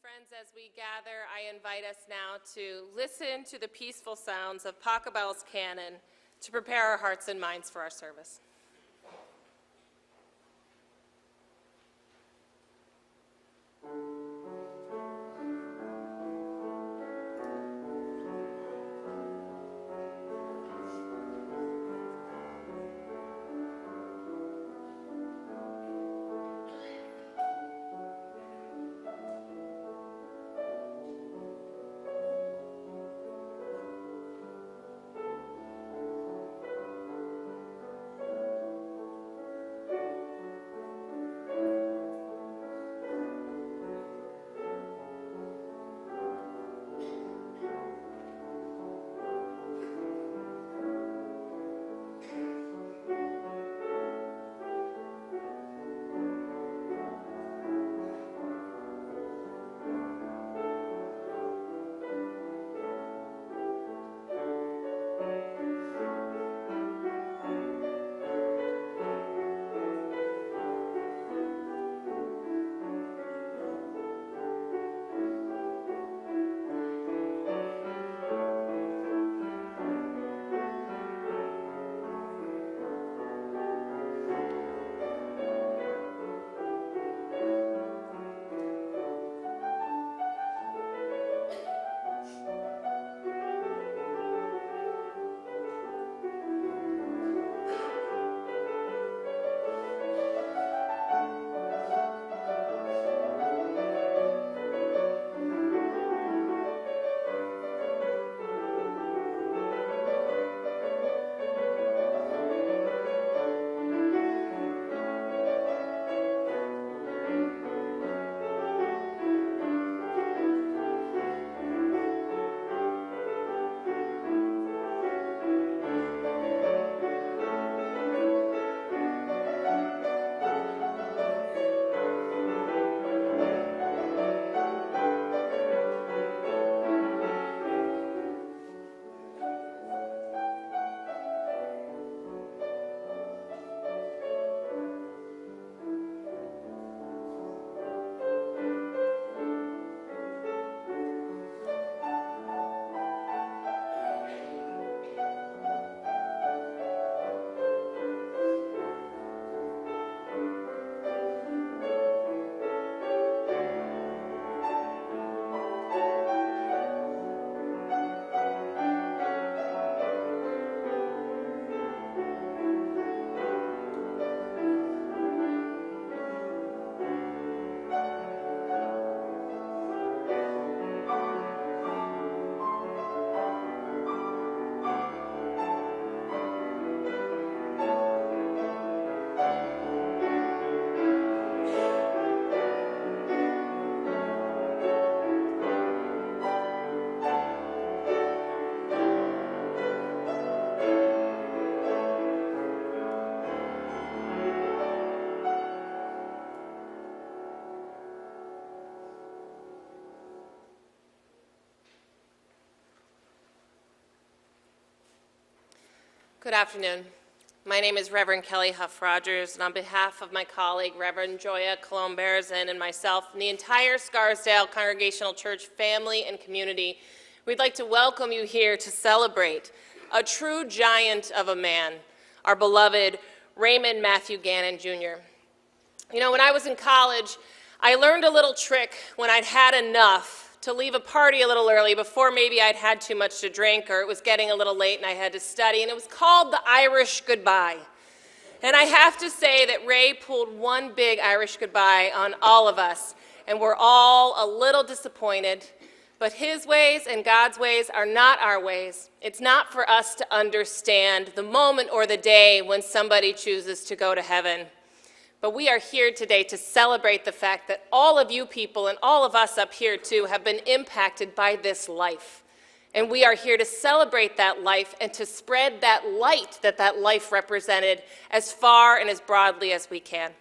Friends, as we gather, I invite us now to listen to the peaceful sounds of Pachelbel's Gannon to prepare our hearts and minds for our service. Good afternoon. My name is Reverend Kelly Huff-Rogers, and on behalf of my colleague, Reverend Joya Colombe-Berzin, and myself, and the entire Scarsdale Congregational Church family and community, we'd like to welcome you here to celebrate a true giant of a man, our beloved Raymond Matthew Gannon, Jr. You know, when I was in college, I learned a little trick when I'd had enough to leave a party a little early before maybe I'd had too much to drink or it was getting a little late and I had to study, and it was called the Irish goodbye. And I have to say that Ray pulled one big Irish goodbye on all of us, and we're all a little disappointed, but his ways and God's ways are not our ways. It's not for us to understand the moment or the day when somebody chooses to go to heaven. But we are here today to celebrate the fact that all of you people and all of us up here too have been impacted by this life. And we are here to celebrate that life and to spread that light that that life represented as far and as broadly as we can.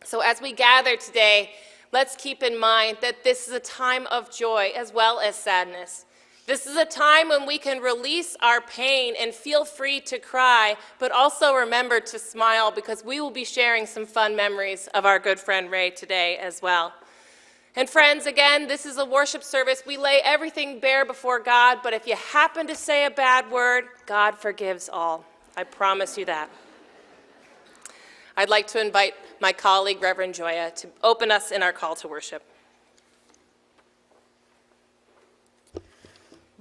So as we gather today, let's keep in mind that this is a time of joy as well as sadness. This is a time when we can release our pain and feel free to cry, but also remember to smile, because we will be sharing some fun memories of our good friend Ray today as well. And friends, again, this is a worship service. We lay everything bare before God, but if you happen to say a bad word, God forgives all. I promise you that. I'd like to invite my colleague, Reverend Joya, to open us in our call to worship.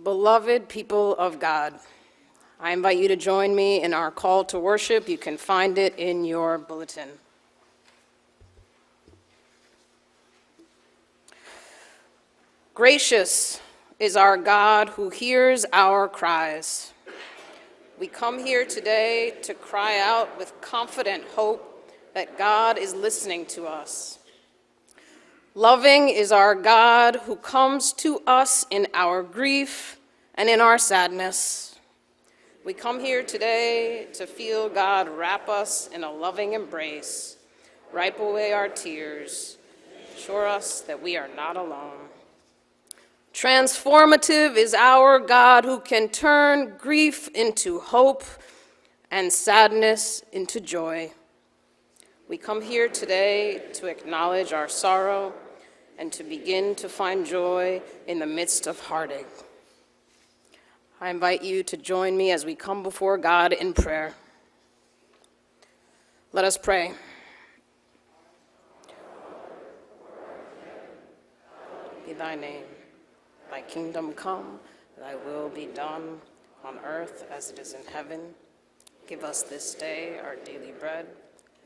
Beloved people of God, I invite you to join me in our call to worship. You can find it in your bulletin. Gracious is our God who hears our cries. We come here today to cry out with confident hope that God is listening to us. Loving is our God who comes to us in our grief and in our sadness. We come here today to feel God wrap us in a loving embrace, wipe away our tears, assure us that we are not alone. Transformative is our God who can turn grief into hope and sadness into joy. We come here today to acknowledge our sorrow and to begin to find joy in the midst of heartache. I invite you to join me as we come before God in prayer. Let us pray. Be thy name. Thy kingdom come, thy will be done on earth as it is in heaven. Give us this day our daily bread.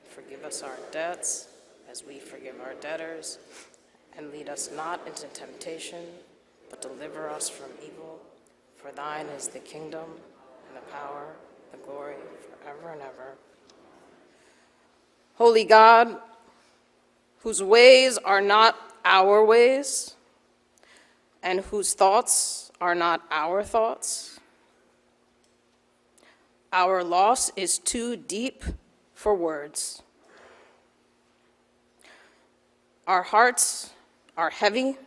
Forgive us our debts as we forgive our debtors. And lead us not into temptation, but deliver us from evil. For thine is the kingdom and the power, the glory, forever and ever. Holy God, whose ways are not our ways, and whose thoughts are not our thoughts. Our loss is too deep for words. Our hearts are heavy.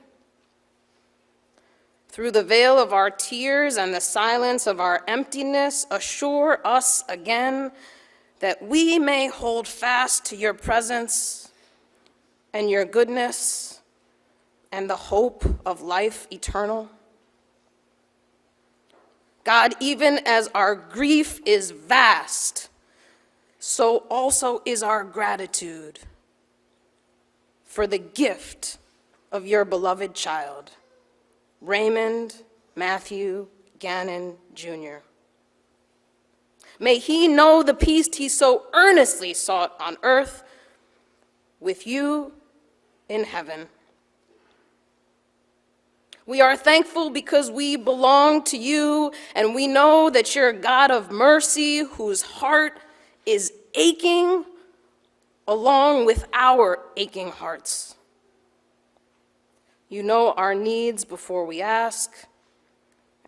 Through the veil of our tears and the silence of our emptiness, assure us again that we may hold fast to your presence and your goodness and the hope of life eternal. God, even as our grief is vast, so also is our gratitude for the gift of your beloved child, Raymond Matthew Gannon, Jr. May he know the peace he so earnestly sought on earth with you in heaven. We are thankful because we belong to you, and we know that you're a God of mercy whose heart is aching along with our aching hearts. You know our needs before we ask,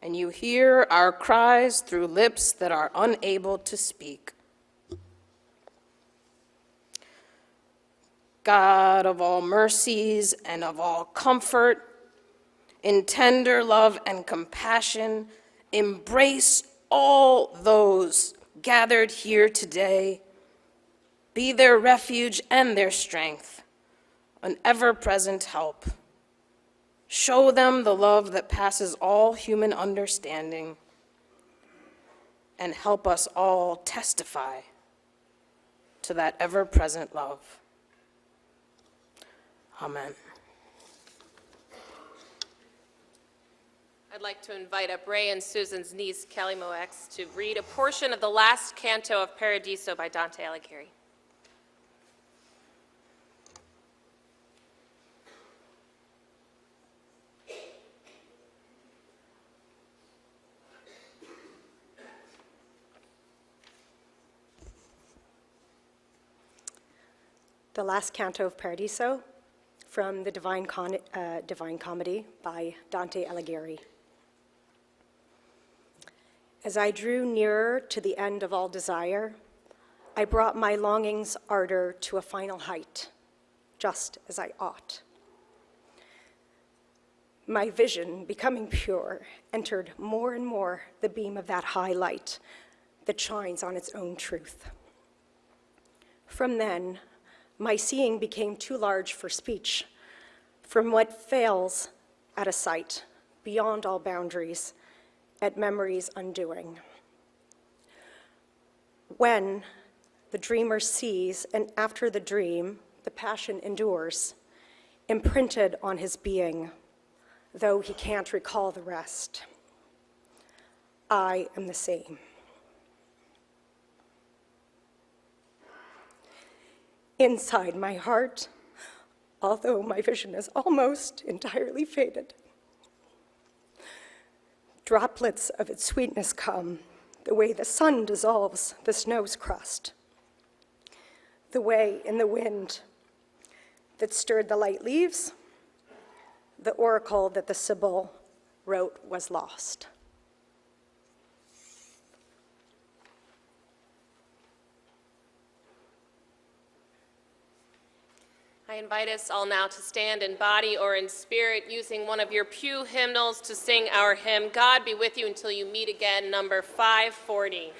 and you hear our cries through lips that are unable to speak. God of all mercies and of all comfort, in tender love and compassion, embrace all those gathered here today. Be their refuge and their strength, an ever-present help. Show them the love that passes all human understanding, and help us all testify to that ever-present love. Amen. I'd like to invite up Ray and Susan's niece, Kelly Moex, to read a portion of the last canto of Paradiso by Dante Alighieri. The last canto of Paradiso from the Divine Comedy by Dante Alighieri. As I drew nearer to the end of all desire, I brought my longing's ardor to a final height, just as I ought. My vision, becoming pure, entered more and more the beam of that high light that shines on its own truth. From then, my seeing became too large for speech. from what fails at a sight, beyond all boundaries, at memory's undoing. When the dreamer sees, and after the dream, the passion endures, imprinted on his being, though he can't recall the rest. I am the same. Inside my heart, although my vision is almost entirely faded, droplets of its sweetness come, the way the sun dissolves the snow's crust, the way in the wind that stirred the light leaves, the oracle that the Sibyl wrote was lost. I invite us all now to stand in body or in spirit using one of your pew hymnals to sing our hymn, God Be With You Until You Meet Again, number 540.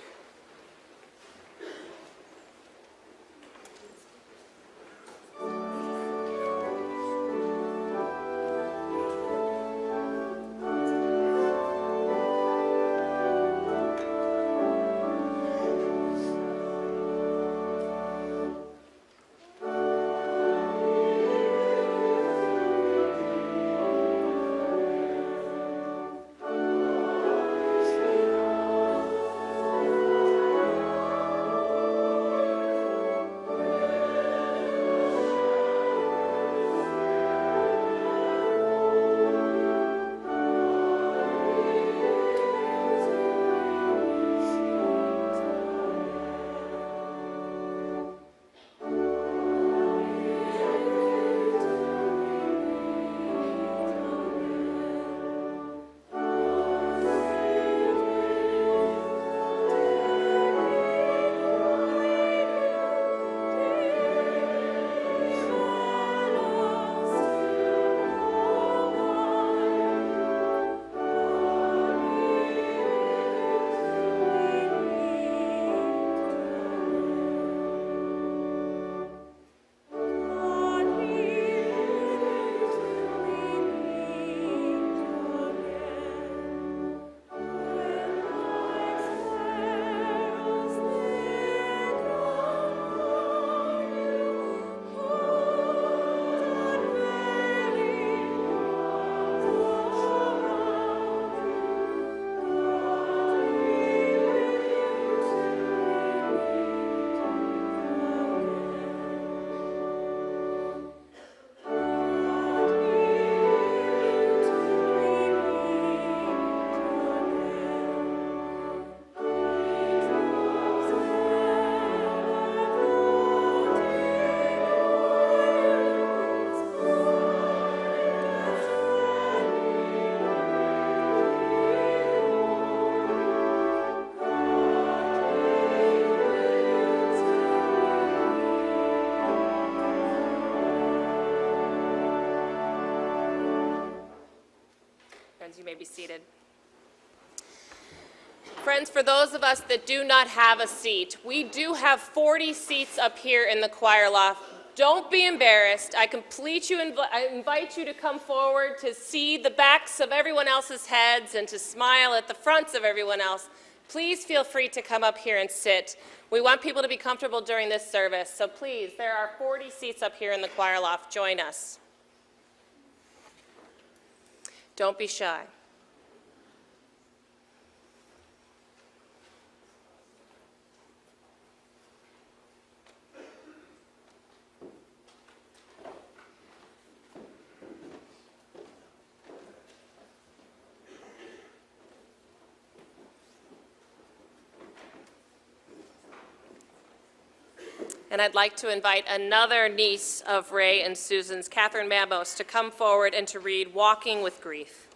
You may be seated. Friends, for those of us that do not have a seat, we do have 40 seats up here in the choir loft. Don't be embarrassed. I invite you to come forward to see the backs of everyone else's heads and to smile at the fronts of everyone else. Please feel free to come up here and sit. We want people to be comfortable during this service, so please, there are 40 seats up here in the choir loft. Join us. Don't be shy. And I'd like to invite another niece of Ray and Susan's, Catherine Mamos, to come forward and to read Walking with Grief.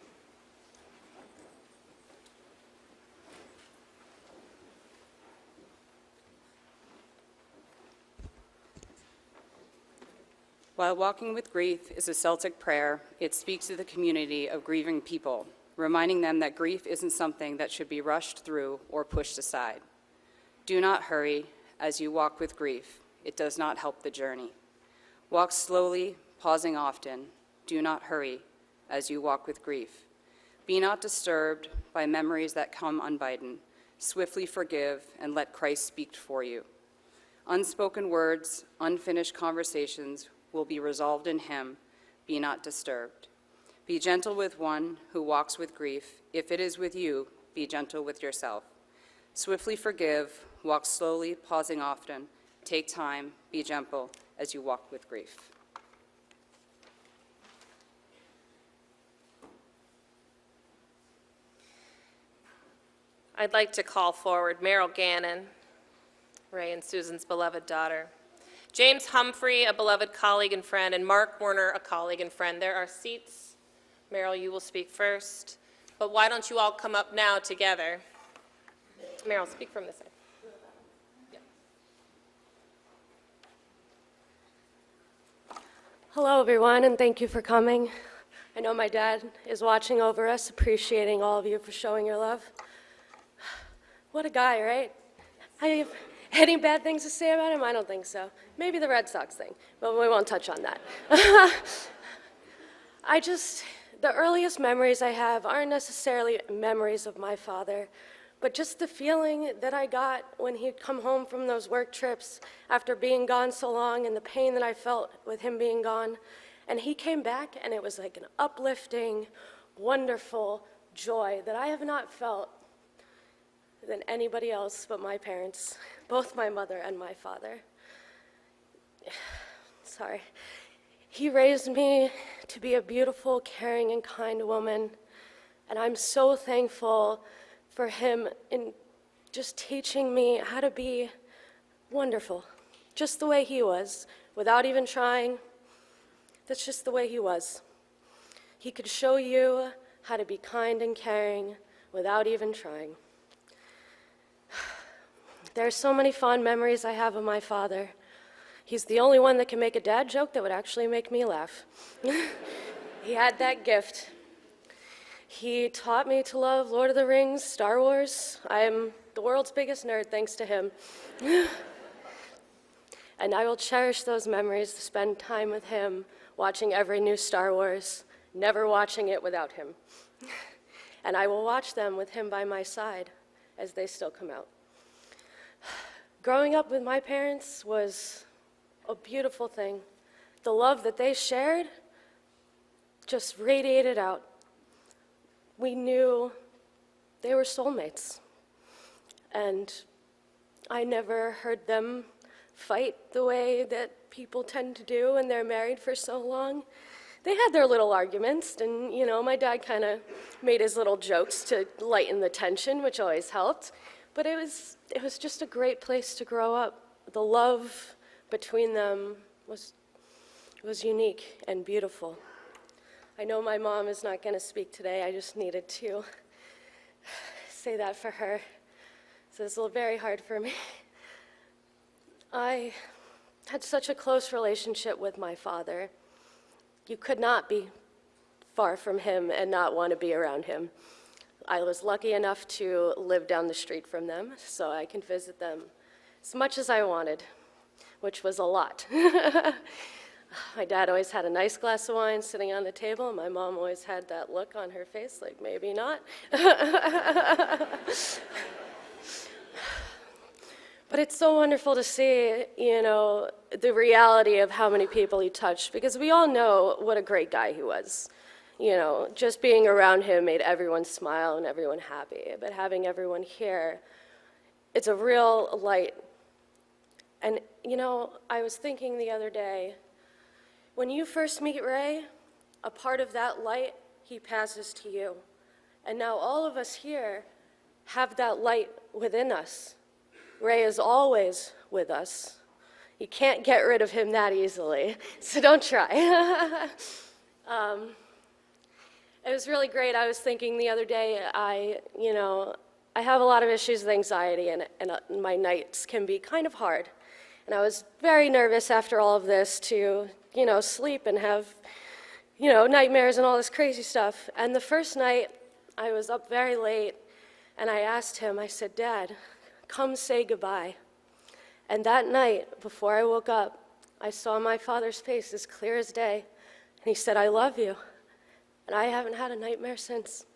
While Walking with Grief is a Celtic prayer, it speaks to the community of grieving people, reminding them that grief isn't something that should be rushed through or pushed aside. Do not hurry as you walk with grief. It does not help the journey. Walk slowly, pausing often. Do not hurry as you walk with grief. Be not disturbed by memories that come unbidden. Swiftly forgive and let Christ speak for you. Unspoken words, unfinished conversations will be resolved in him. Be not disturbed. Be gentle with one who walks with grief. If it is with you, be gentle with yourself. Swiftly forgive, walk slowly, pausing often. Take time, be gentle as you walk with grief. I'd like to call forward Meryl Gannon, Ray and Susan's beloved daughter, James Humphrey, a beloved colleague and friend, and Mark Werner, a colleague and friend. There are seats. Meryl, you will speak first, but why don't you all come up now together? Meryl, speak from this side. Yeah. Hello, everyone, and thank you for coming. I know my dad is watching over us, appreciating all of you for showing your love. What a guy, right? I have any bad things to say about him? I don't think so. Maybe the Red Sox thing, but we won't touch on that. The earliest memories I have aren't necessarily memories of my father, but just the feeling that I got when he'd come home from those work trips after being gone so long, and the pain that I felt with him being gone. And he came back, and it was like an uplifting, wonderful joy that I have not felt than anybody else but my parents, both my mother and my father. Sorry. He raised me to be a beautiful, caring, and kind woman, and I'm so thankful for him in just teaching me how to be wonderful, just the way he was, without even trying. That's just the way he was. He could show you how to be kind and caring without even trying. There are so many fond memories I have of my father. He's the only one that can make a dad joke that would actually make me laugh. He had that gift. He taught me to love Lord of the Rings, Star Wars. I am the world's biggest nerd thanks to him. And I will cherish those memories to spend time with him, watching every new Star Wars, never watching it without him. And I will watch them with him by my side as they still come out. Growing up with my parents was a beautiful thing. The love that they shared just radiated out. We knew they were soulmates. And I never heard them fight the way that people tend to do when they're married for so long. They had their little arguments, and my dad kind of made his little jokes to lighten the tension, which always helped. But it was just a great place to grow up. The love between them was unique and beautiful. I know my mom is not going to speak today. I just needed to say that for her. So it's very hard for me. I had such a close relationship with my father. You could not be far from him and not want to be around him. I was lucky enough to live down the street from them, so I can visit them as much as I wanted, which was a lot. My dad always had a nice glass of wine sitting on the table, and my mom always had that look on her face like, maybe not. But it's so wonderful to see, the reality of how many people he touched, because we all know what a great guy he was. Just being around him made everyone smile and everyone happy. But having everyone here, it's a real light. And, I was thinking the other day, when you first meet Ray, a part of that light, he passes to you. And now all of us here have that light within us. Ray is always with us. You can't get rid of him that easily, so don't try. It was really great. I was thinking the other day, I have a lot of issues with anxiety, and my nights can be kind of hard. And I was very nervous after all of this to, sleep and have, nightmares and all this crazy stuff. And the first night, I was up very late, and I asked him, I said, Dad, come say goodbye. And that night, before I woke up, I saw my father's face as clear as day, And he said, I love you. And I haven't had a nightmare since.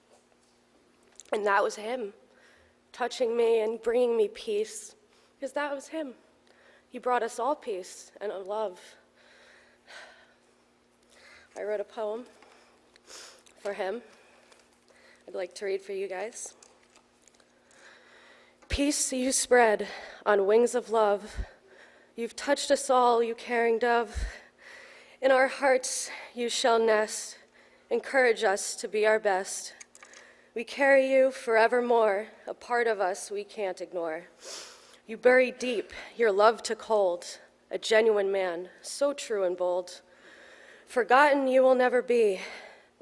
And that was him touching me and bringing me peace, because that was him. He brought us all peace and love. I wrote a poem for him I'd like to read for you guys. Peace you spread on wings of love. You've touched us all, you caring dove. In our hearts you shall nest. Encourage us to be our best. We carry you forevermore, a part of us we can't ignore. You bury deep your love took hold, a genuine man, so true and bold. Forgotten you will never be,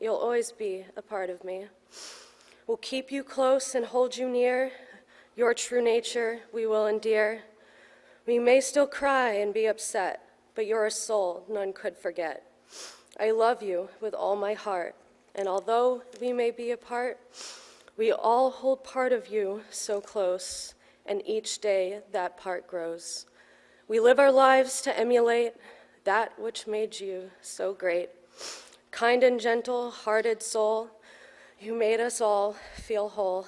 you'll always be a part of me. We'll keep you close and hold you near, your true nature we will endear. We may still cry and be upset, but you're a soul none could forget. I love you with all my heart, and although we may be apart, we all hold part of you so close, and each day that part grows. We live our lives to emulate that which made you so great. Kind and gentle-hearted soul, you made us all feel whole.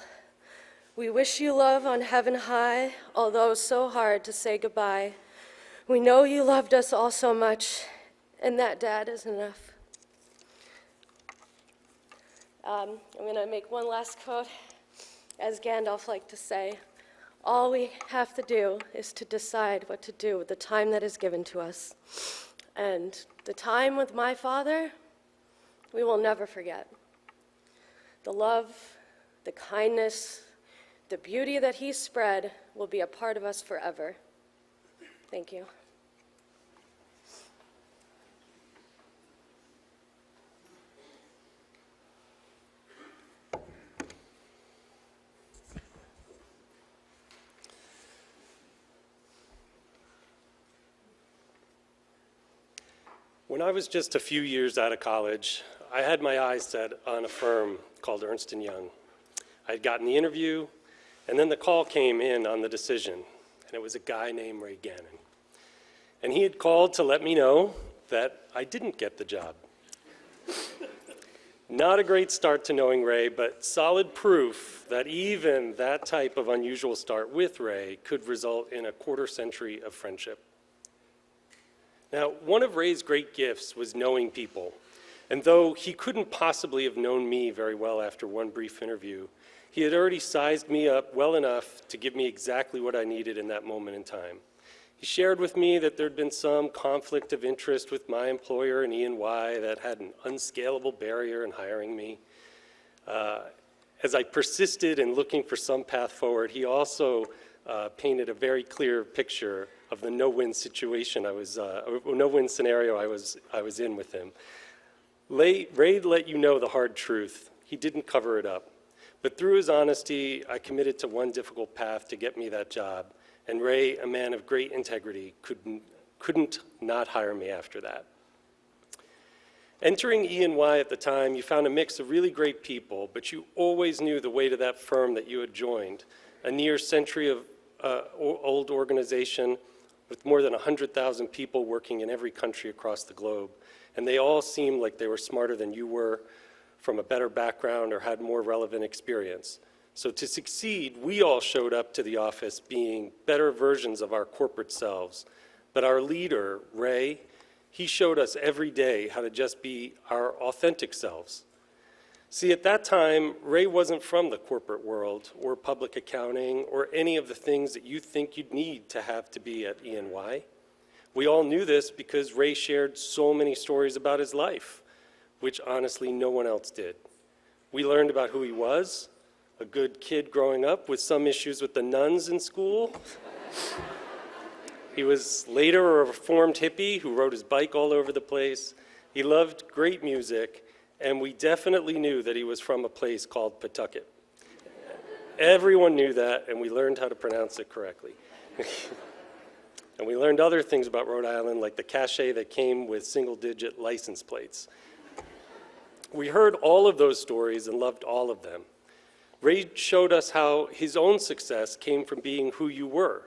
We wish you love on heaven high, although so hard to say goodbye. We know you loved us all so much, and that, Dad, is enough. I'm going to make one last quote. As Gandalf liked to say, all we have to do is to decide what to do with the time that is given to us. And the time with my father, we will never forget. The love, the kindness, the beauty that he spread will be a part of us forever. Thank you. When I was just a few years out of college, I had my eyes set on a firm called Ernst & Young. I had gotten the interview, and then the call came in on the decision, and it was a guy named Ray Gannon. And he had called to let me know that I didn't get the job. Not a great start to knowing Ray, but solid proof that even that type of unusual start with Ray could result in a quarter century of friendship. Now, one of Ray's great gifts was knowing people. And though he couldn't possibly have known me very well after one brief interview, he had already sized me up well enough to give me exactly what I needed in that moment in time. He shared with me that there'd been some conflict of interest with my employer in E&Y that had an unscalable barrier in hiring me. As I persisted in looking for some path forward, he also painted a very clear picture of the no-win situation no-win scenario I was in with him. Ray let you know the hard truth. He didn't cover it up. But through his honesty, I committed to one difficult path to get me that job. And Ray, a man of great integrity, couldn't not hire me after that. Entering E&Y at the time, you found a mix of really great people, but you always knew the weight of that firm that you had joined, a near century of old organization with more than 100,000 people working in every country across the globe. And they all seemed like they were smarter than you were, from a better background, or had more relevant experience. So to succeed, we all showed up to the office being better versions of our corporate selves. But our leader, Ray, he showed us every day how to just be our authentic selves. See, at that time, Ray wasn't from the corporate world or public accounting or any of the things that you think you'd need to have to be at E&Y. We all knew this because Ray shared so many stories about his life, which honestly no one else did. We learned about who he was, a good kid growing up with some issues with the nuns in school. He was later a reformed hippie who rode his bike all over the place. He loved great music, and we definitely knew that he was from a place called Pawtucket. Everyone knew that, and we learned how to pronounce it correctly. And we learned other things about Rhode Island, like the cachet that came with single-digit license plates. We heard all of those stories and loved all of them. Ray showed us how his own success came from being who you were.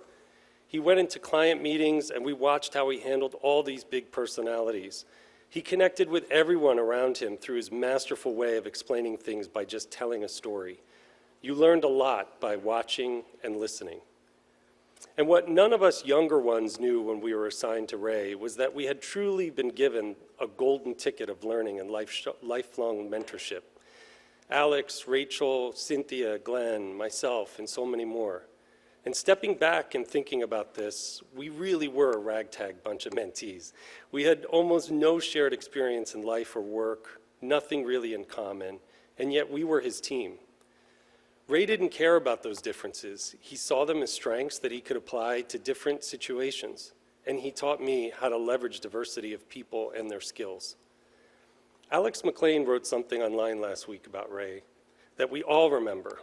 He went into client meetings, and we watched how he handled all these big personalities. He connected with everyone around him through his masterful way of explaining things by just telling a story. You learned a lot by watching and listening. And what none of us younger ones knew when we were assigned to Ray was that we had truly been given a golden ticket of learning and lifelong mentorship. Alex, Rachel, Cynthia, Glenn, myself, and so many more. And stepping back and thinking about this, we really were a ragtag bunch of mentees. We had almost no shared experience in life or work, nothing really in common, and yet we were his team. Ray didn't care about those differences. He saw them as strengths that he could apply to different situations, and he taught me how to leverage diversity of people and their skills. Alex McLean wrote something online last week about Ray that we all remember.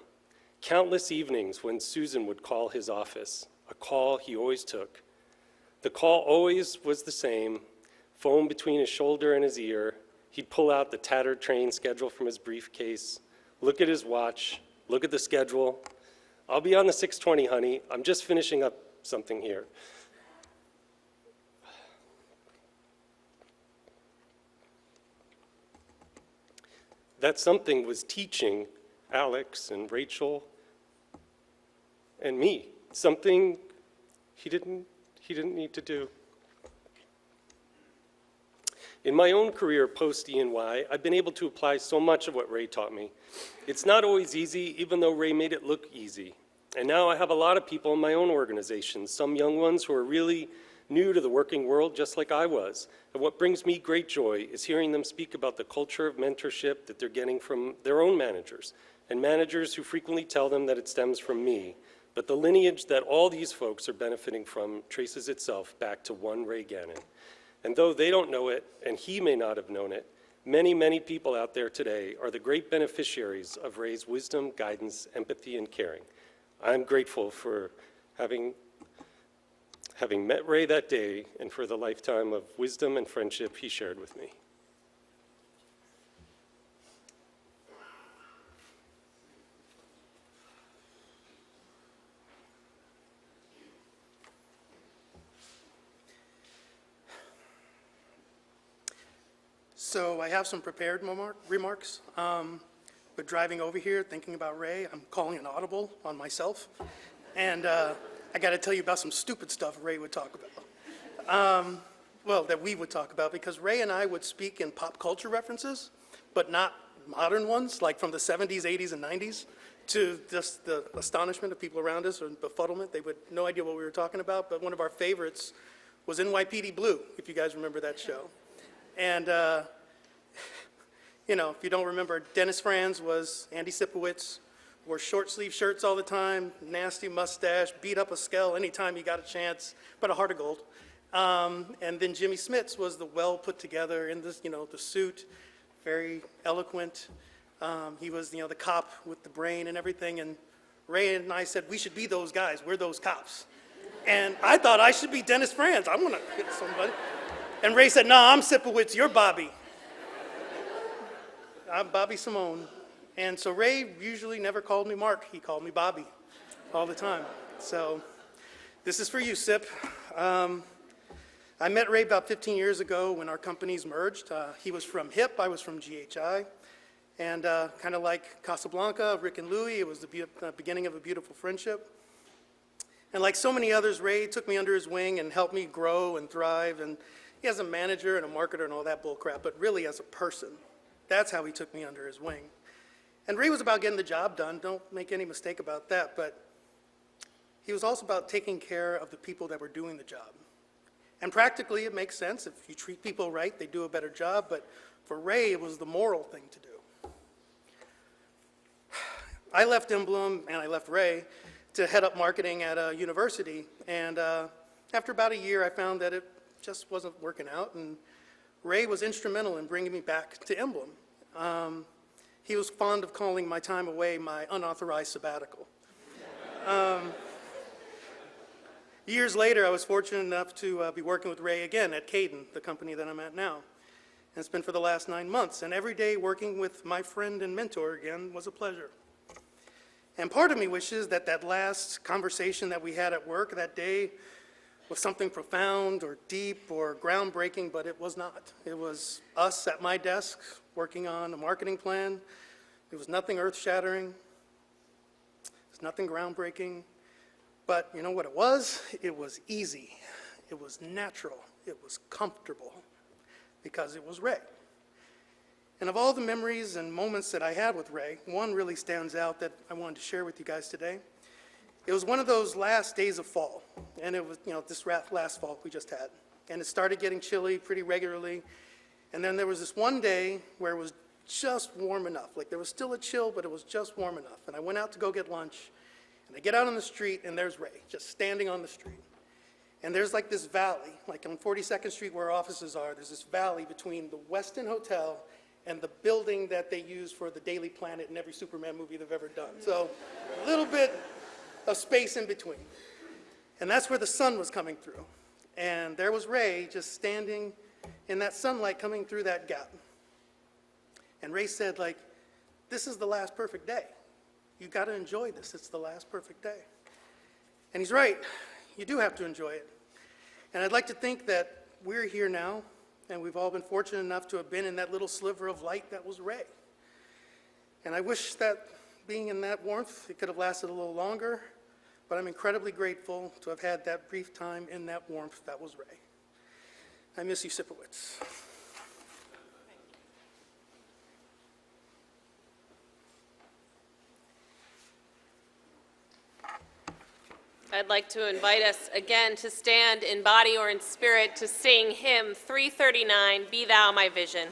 Countless evenings when Susan would call his office, a call he always took. The call always was the same, phone between his shoulder and his ear. He'd pull out the tattered train schedule from his briefcase, look at his watch, look at the schedule. I'll be on the 6:20, honey. I'm just finishing up something here. That something was teaching Alex and Rachel and me something he didn't need to do. In my own career post-E&Y, I've been able to apply so much of what Ray taught me. It's not always easy, even though Ray made it look easy. And now I have a lot of people in my own organization, some young ones who are really new to the working world, just like I was. And what brings me great joy is hearing them speak about the culture of mentorship that they're getting from their own managers, and managers who frequently tell them that it stems from me. But the lineage that all these folks are benefiting from traces itself back to one Ray Gannon. And though they don't know it, and he may not have known it, many, many people out there today are the great beneficiaries of Ray's wisdom, guidance, empathy, and caring. I'm grateful for having met Ray that day and for the lifetime of wisdom and friendship he shared with me. So I have some prepared remarks, but driving over here, thinking about Ray, I'm calling an audible on myself. And I got to tell you about some stupid stuff Ray would talk about. Well, that we would talk about, because Ray and I would speak in pop culture references, but not modern ones, like from the 70s, 80s, and 90s, to just the astonishment of people around us, or befuddlement. They would no idea what we were talking about, but one of our favorites was NYPD Blue, if you guys remember that show. And, you know, if you don't remember, Dennis Franz was Andy Sipowicz, wore short sleeve shirts all the time, nasty mustache, beat up a skull anytime he got a chance, but a heart of gold. And then Jimmy Smits was the well put together in this, you know, the suit, very eloquent. He was, you know, the cop with the brain and everything. And Ray and I said, we should be those guys. We're those cops. And I thought I should be Dennis Franz. I want to hit somebody. And Ray said, nah, I'm Sipowicz, you're Bobby. I'm Bobby Simone. And so Ray usually never called me Mark, he called me Bobby all the time. So this is for you, Sip. I met Ray about 15 years ago when our companies merged. He was from HIP, I was from GHI. And kind of like Casablanca, Rick and Louie, it was the beginning of a beautiful friendship. And like so many others, Ray took me under his wing and helped me grow and thrive. And he as a manager and a marketer and all that bull crap, but really as a person. That's how he took me under his wing. And Ray was about getting the job done, don't make any mistake about that, but he was also about taking care of the people that were doing the job. And practically it makes sense. If you treat people right, they do a better job, but for Ray, it was the moral thing to do. I left Emblem and I left Ray to head up marketing at a university, and after about a year, I found that it just wasn't working out, and Ray was instrumental in bringing me back to Emblem. He was fond of calling my time away my unauthorized sabbatical. Years later, I was fortunate enough to be working with Ray again at Caden, the company that I'm at now. And it's been for the last 9 months, and every day working with my friend and mentor again was a pleasure. And part of me wishes that that last conversation that we had at work that day was something profound or deep or groundbreaking, but it was not. It was us at my desk working on a marketing plan. It was nothing earth-shattering. It was nothing groundbreaking. But you know what it was? It was easy. It was natural. It was comfortable because it was Ray. And of all the memories and moments that I had with Ray, one really stands out that I wanted to share with you guys today. It was one of those last days of fall, and it was, this last fall we just had. And it started getting chilly pretty regularly, and then there was this one day where it was just warm enough. Like there was still a chill, but it was just warm enough. And I went out to go get lunch, and I get out on the street, and there's Ray, just standing on the street. And there's like this valley, like on 42nd Street where our offices are, there's this valley between the Westin Hotel and the building that they use for the Daily Planet in every Superman movie they've ever done. So a little bit of space in between. And that's where the sun was coming through. And there was Ray just standing in that sunlight coming through that gap. And Ray said, like, this is the last perfect day. You got to enjoy this. It's the last perfect day. And he's right. You do have to enjoy it. And I'd like to think that we're here now, and we've all been fortunate enough to have been in that little sliver of light that was Ray. And I wish that being in that warmth, it could have lasted a little longer, but I'm incredibly grateful to have had that brief time in that warmth that was Ray. I miss you, Sipowicz. I'd like to invite us again to stand in body or in spirit to sing hymn 339, Be Thou My Vision.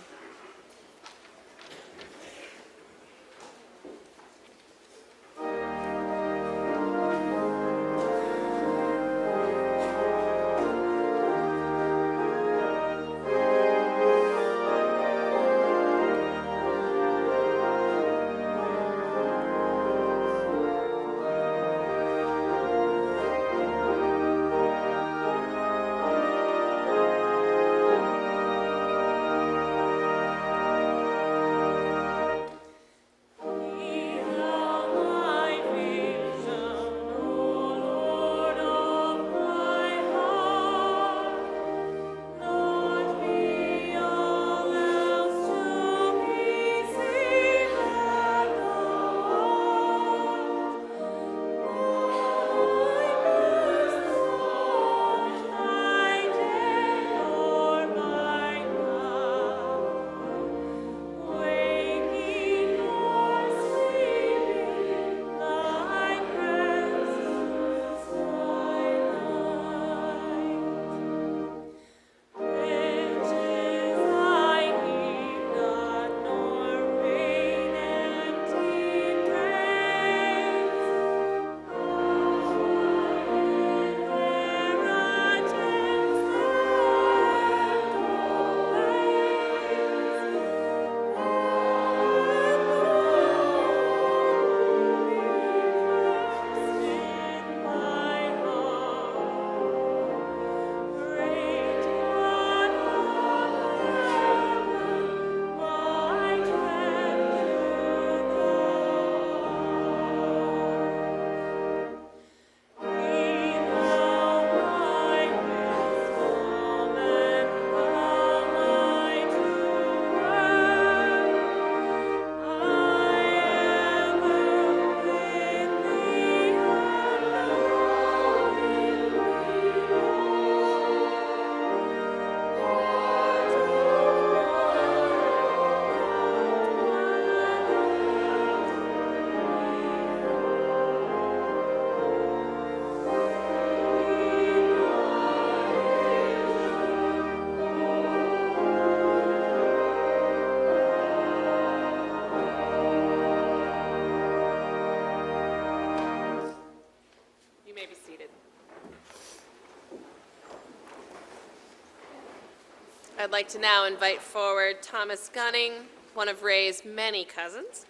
I'd like to now invite forward Thomas Gunning, one of Ray's many cousins,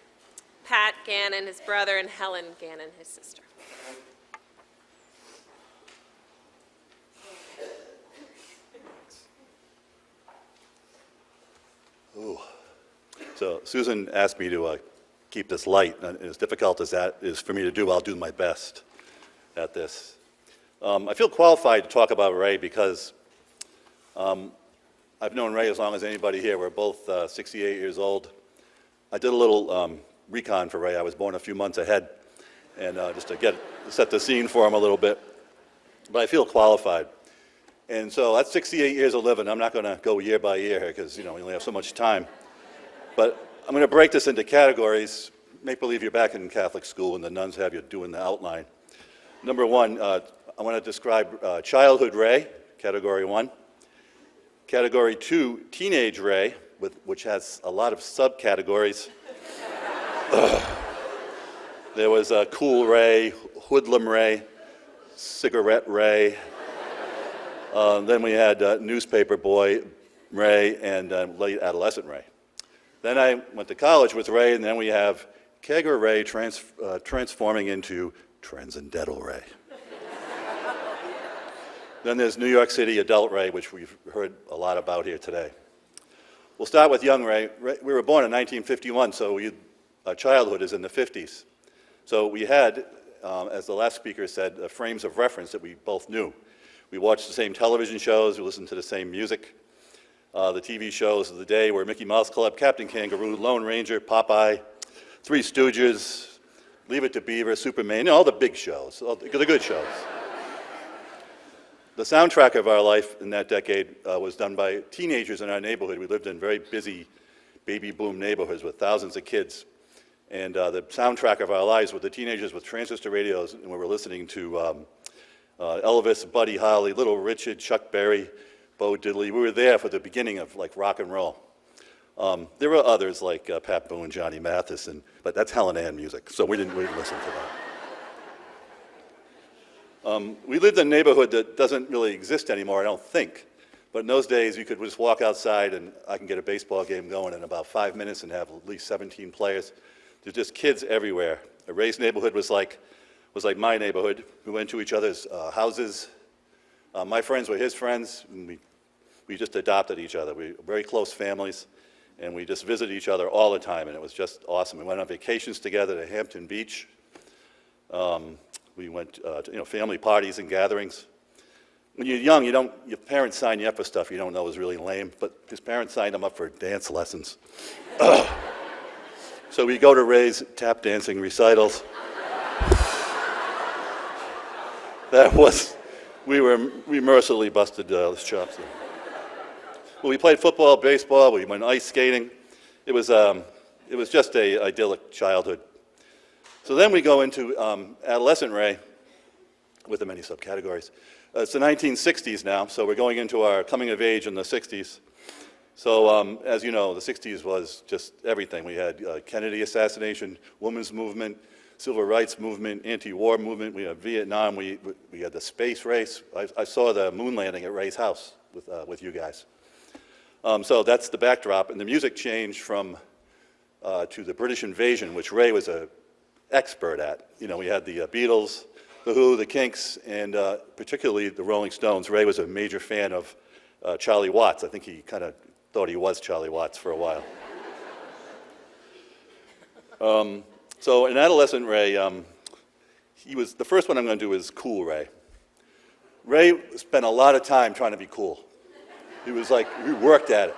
Pat Gannon, his brother, and Helen Gannon, his sister. Ooh. So Susan asked me to keep this light, and as difficult as that is for me to do, I'll do my best at this. I feel qualified to talk about Ray because I've known Ray as long as anybody here. We're both 68 years old. I did a little recon for Ray. I was born a few months ahead, and just to set the scene for him a little bit. But I feel qualified. And so that's 68 years of living. I'm not going to go year by year here because, we only have so much time. But I'm going to break this into categories. Make believe you're back in Catholic school and the nuns have you doing the outline. Number one, I want to describe childhood Ray, category 1. Category 2, teenage Ray, which has a lot of subcategories. There was cool Ray, hoodlum Ray, cigarette Ray. Then we had newspaper boy Ray and late adolescent Ray. Then I went to college with Ray, and then we have kegger Ray transforming into transcendental Ray. Then there's New York City adult Ray, which we've heard a lot about here today. We'll start with young Ray. We were born in 1951, so our childhood is in the 50s. So we had, as the last speaker said, frames of reference that we both knew. We watched the same television shows, we listened to the same music. The TV shows of the day were Mickey Mouse Club, Captain Kangaroo, Lone Ranger, Popeye, Three Stooges, Leave It to Beaver, Superman, all the big shows, the good shows. The soundtrack of our life in that decade was done by teenagers in our neighborhood. We lived in very busy baby boom neighborhoods with thousands of kids. And the soundtrack of our lives were the teenagers with transistor radios, and we were listening to Elvis, Buddy Holly, Little Richard, Chuck Berry, Bo Diddley. We were there for the beginning of rock and roll. There were others like Pat Boone, Johnny Mathis, but that's Helen Ann music, so we didn't listen to that. We lived in a neighborhood that doesn't really exist anymore, I don't think. But in those days, you could just walk outside and I can get a baseball game going in about 5 minutes and have at least 17 players. There's just kids everywhere. Ray's neighborhood was like my neighborhood. We went to each other's houses. My friends were his friends, and we just adopted each other. We were very close families, and we just visited each other all the time, and it was just awesome. We went on vacations together to Hampton Beach. We went to family parties and gatherings. When you're young, your parents sign you up for stuff you don't know is really lame, but his parents signed him up for dance lessons. So we go to Ray's tap dancing recitals. We mercilessly busted his chops there. Well, we played football, baseball, we went ice skating. It was just a idyllic childhood. So then we go into adolescent Ray with the many subcategories. It's the 1960s now, so we're going into our coming of age in the 60s. So as you know, the 60s was just everything. We had Kennedy assassination, women's movement, civil rights movement, anti-war movement. We had Vietnam. We had the space race. I saw the moon landing at Ray's house with you guys. So that's the backdrop. And the music changed from to the British invasion, which Ray was an expert at. We had the Beatles, the Who, the Kinks, and particularly the Rolling Stones. Ray was a major fan of Charlie Watts. I think he kind of thought he was Charlie Watts for a while. So in adolescent Ray, the first one I'm going to do is cool Ray. Ray spent a lot of time trying to be cool. He worked at it.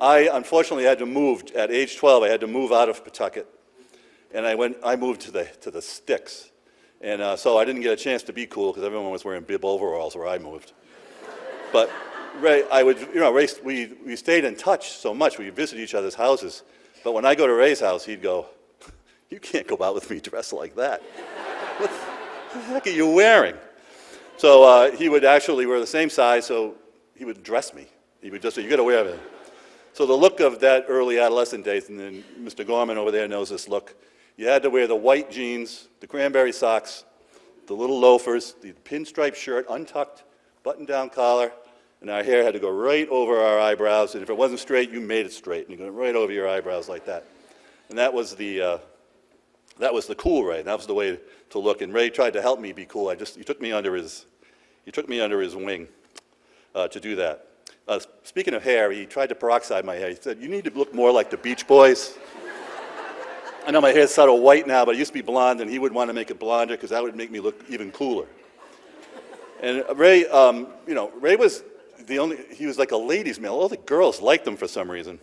I unfortunately had to move, at age 12, I had to move out of Pawtucket. And I moved to the sticks. And so I didn't get a chance to be cool because everyone was wearing bib overalls where I moved. But Ray, we stayed in touch so much. We visited each other's houses. But when I go to Ray's house, he'd go, "You can't go out with me dressed like that. What the heck are you wearing?" So he would actually, we're the same size, so he would dress me. He would just say, "You got to wear it." So the look of that early adolescent days, and then Mr. Gorman over there knows this look, you had to wear the white jeans, the cranberry socks, the little loafers, the pinstripe shirt, untucked, button-down collar, and our hair had to go right over our eyebrows, and if it wasn't straight, you made it straight, and you go right over your eyebrows like that. And that was the cool Ray. That was the way to look. And Ray tried to help me be cool. He took me under his wing to do that. Speaking of hair, he tried to peroxide my hair. He said, "You need to look more like the Beach Boys." I know my hair's sort of white now, but it used to be blonde, and he would want to make it blonder because that would make me look even cooler. And Ray, Ray was he was like a ladies' man. All the girls liked him for some reason.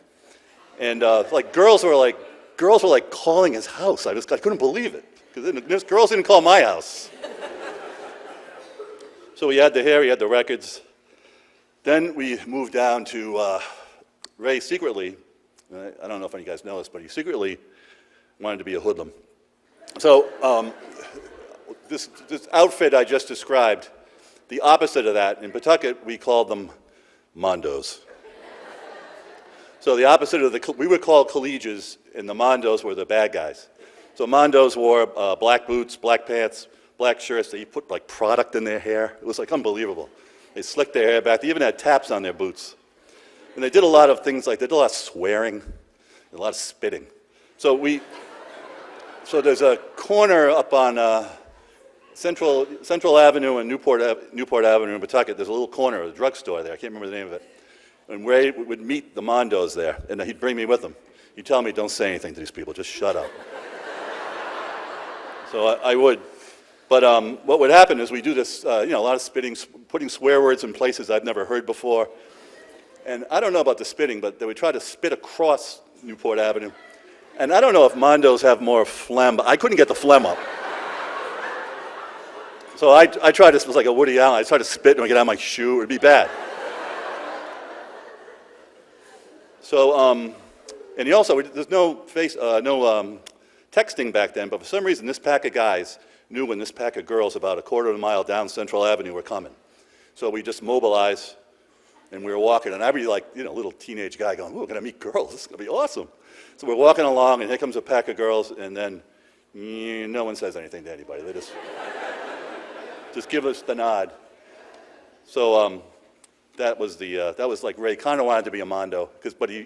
And girls were like calling his house. I couldn't believe it, because girls didn't call my house. So he had the hair, he had the records. Then we moved down to Ray secretly. I don't know if any of you guys know this, but he secretly wanted to be a hoodlum. So this outfit I just described, the opposite of that, in Pawtucket, we called them Mondos. So the opposite of we were called collegians, and the Mondos were the bad guys. So Mondos wore black boots, black pants, black shirts. They put like product in their hair. It was like unbelievable. They slicked their hair back. They even had taps on their boots. And they did a lot of things they did a lot of swearing, a lot of spitting. So there's a corner up on Central Avenue and Newport Avenue in Pawtucket. There's a little corner, a drugstore there. I can't remember the name of it. And Ray would meet the Mondos there, and he'd bring me with him. He'd tell me, don't say anything to these people, just shut up. So I would. But what would happen is we do this, a lot of spitting, putting swear words in places I'd never heard before. And I don't know about the spitting, but they would try to spit across Newport Avenue. And I don't know if Mondos have more phlegm, but I couldn't get the phlegm up. So I tried to, it was like a Woody Allen, I tried to spit and I get out of my shoe, it would be bad. So, and he also, there's no texting back then, but for some reason this pack of guys knew when this pack of girls about a quarter of a mile down Central Avenue were coming. So we just mobilized, and we were walking, and I'd be like, little teenage guy going, ooh, we're gonna meet girls, this is gonna be awesome. So we're walking along, and here comes a pack of girls, and then no one says anything to anybody. They just give us the nod. So that was like Ray kind of wanted to be a Mondo, but he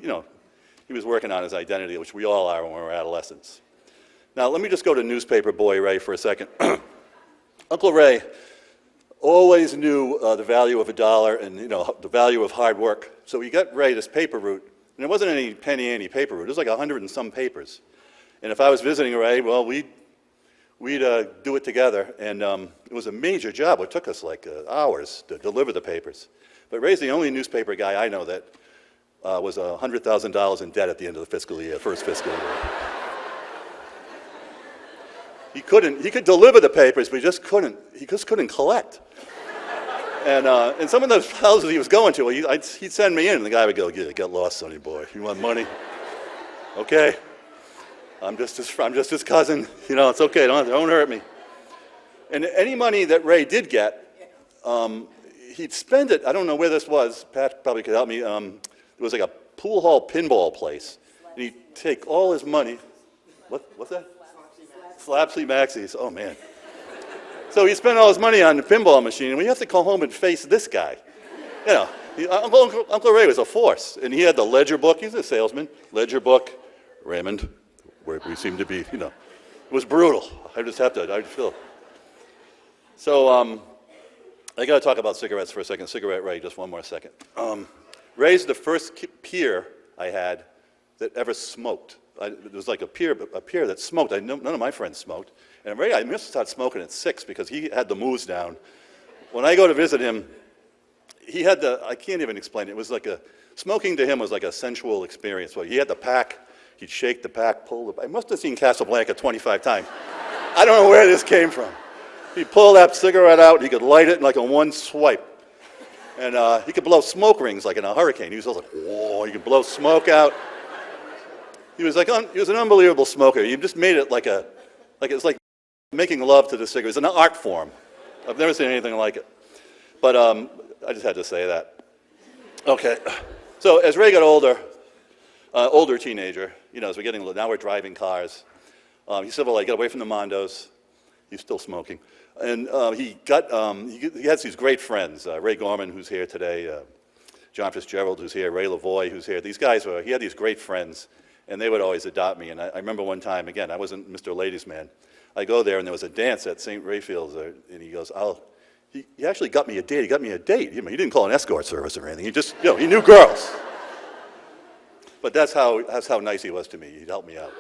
was working on his identity, which we all are when we're adolescents. Now let me just go to newspaper boy Ray for a second. Uncle Ray always knew the value of a dollar and the value of hard work. So he got Ray this paper route, and it wasn't any penny ante paper route. It was like 100 and some papers. And if I was visiting Ray, well, we'd do it together, and it was a major job. It took us like hours to deliver the papers. But Ray's the only newspaper guy I know that was $100,000 in debt at the end of the first fiscal year. He could deliver the papers, but he just couldn't collect. And some of those houses he was going to, he'd send me in, and the guy would go, get lost, sonny boy. You want money? Okay. I'm just his cousin. It's okay. Don't hurt me. And any money that Ray did get, he'd spend it. I don't know where this was. Pat probably could help me. It was like a pool hall pinball place. And he'd take all his money. What's that? Slapsy Maxie's. Oh, man. So he spent all his money on the pinball machine, and we have to come home and face this guy. Uncle Ray was a force, and he had the ledger book. He's a salesman. Ledger book, Raymond, where we seem to be, it was brutal. I'd feel. So I got to talk about cigarettes for a second. Cigarette Ray, just one more second. Ray's the first peer I had that ever smoked. It was like a peer that smoked. None of my friends smoked. And Ray, I must have started smoking at 6 because he had the moves down. When I go to visit him, he had I can't even explain it. It was like smoking to him was like a sensual experience. He had the pack, he'd shake the pack, pull I must have seen Casablanca 25 times. I don't know where this came from. He'd pull that cigarette out, he could light it in like a one swipe. And he could blow smoke rings like in a hurricane. He was like, whoa, he could blow smoke out. He was an unbelievable smoker. He just made it it's like making love to the cigarette. It's an art form. I've never seen anything like it. But I just had to say that. Okay. So as Ray got older teenager, as we're getting, now we're driving cars. He said, well, I got away from the Mondos. He's still smoking. And he has these great friends. Ray Gorman, who's here today, John Fitzgerald, who's here, Ray Lavoie, who's here. These guys he had these great friends. And they would always adopt me. And I remember one time, again, I wasn't Mr. Ladies' Man. I go there, and there was a dance at St. Rayfield's, and he goes, he actually got me a date. He got me a date. He didn't call an escort service or anything. He just, he knew girls. But that's how nice he was to me. He'd help me out.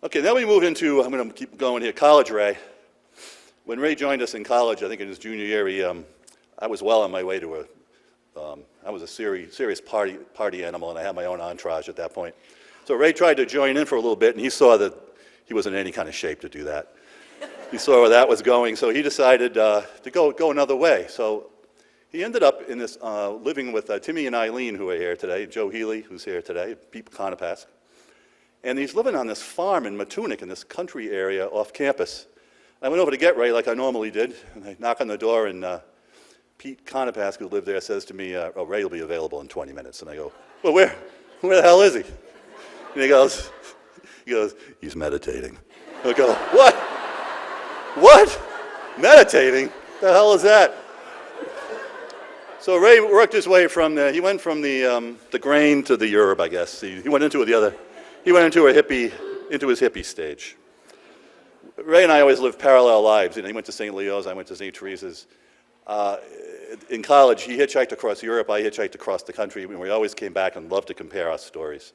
Okay, then we move into, I'm going to keep going here, college Ray. When Ray joined us in college, I think in his junior year, I was well on my way to I was a serious party animal, and I had my own entourage at that point. So Ray tried to join in for a little bit, and he saw that he wasn't in any kind of shape to do that. He saw where that was going, so he decided to go another way. So he ended up in this living with Timmy and Eileen, who are here today, Joe Healy, who's here today, Pete Conopask. And he's living on this farm in Matunic, in this country area off campus. I went over to get Ray like I normally did, and I knock on the door, and Pete Conopask, who lived there, says to me, oh, Ray will be available in 20 minutes. And I go, well, where the hell is he? And he goes, he's meditating. I go, what? What? Meditating? The hell is that? So Ray worked his way from he went from the grain to the herb, I guess. He went into he went into his hippie stage. Ray and I always lived parallel lives. He went to St. Leo's, I went to St. Teresa's. In college, he hitchhiked across Europe, I hitchhiked across the country, and we always came back and loved to compare our stories.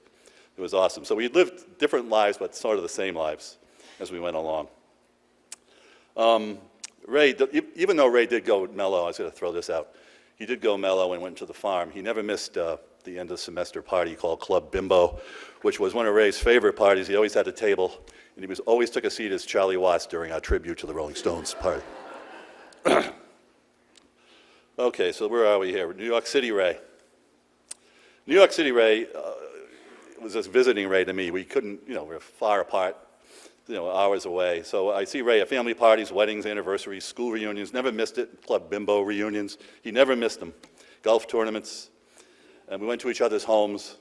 It was awesome. So we lived different lives, but sort of the same lives as we went along. Ray, even though Ray did go mellow, I was going to throw this out, he did go mellow and went to the farm. He never missed the end of the semester party called Club Bimbo, which was one of Ray's favorite parties. He always had a table, and he always took a seat as Charlie Watts during our tribute to the Rolling Stones party. Okay, so where are we here? New York City Ray. New York City Ray was just visiting Ray to me. We couldn't, we're far apart, hours away. So I see Ray at family parties, weddings, anniversaries, school reunions, never missed it, Club Bimbo reunions. He never missed them. Golf tournaments. And we went to each other's homes.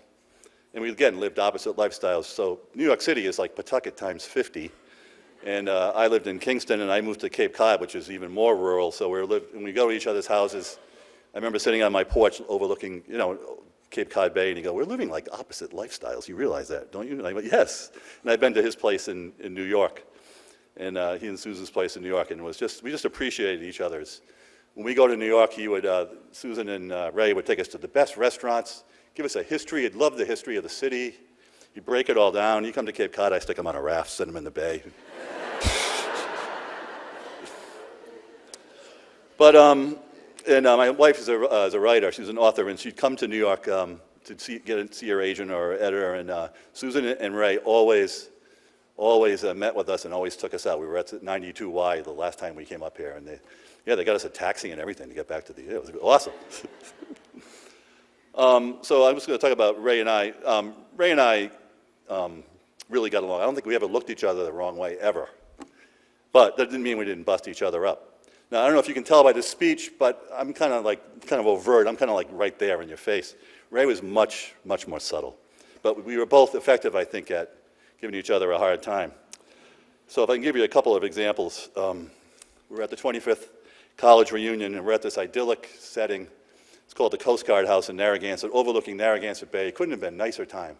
And we, again, lived opposite lifestyles. So New York City is like Pawtucket times 50. And I lived in Kingston, and I moved to Cape Cod, which is even more rural. So when we go to each other's houses, I remember sitting on my porch overlooking, Cape Cod Bay, and he go, we're living like opposite lifestyles. You realize that, don't you? And I went, yes. And I've been to his place in New York, and he and Susan's place in New York, and we just appreciated each other's. When we go to New York, Susan and Ray would take us to the best restaurants, give us a history. He'd love the history of the city. He'd break it all down. You come to Cape Cod, I stick him on a raft, send him in the bay. But, my wife is a writer. She's an author, and she'd come to New York to see her agent or editor, and Susan and Ray always met with us and always took us out. We were at 92Y the last time we came up here, and they got us a taxi and everything to get back to it was awesome. So I'm just going to talk about Ray and I. Ray and I really got along. I don't think we ever looked at each other the wrong way, ever. But that didn't mean we didn't bust each other up. Now, I don't know if you can tell by this speech, but I'm kind of overt. I'm kind of like right there in your face. Ray was much, much more subtle. But we were both effective, I think, at giving each other a hard time. So if I can give you a couple of examples. We're at the 25th college reunion, and we're at this idyllic setting. It's called the Coast Guard House in Narragansett, overlooking Narragansett Bay. It couldn't have been a nicer time.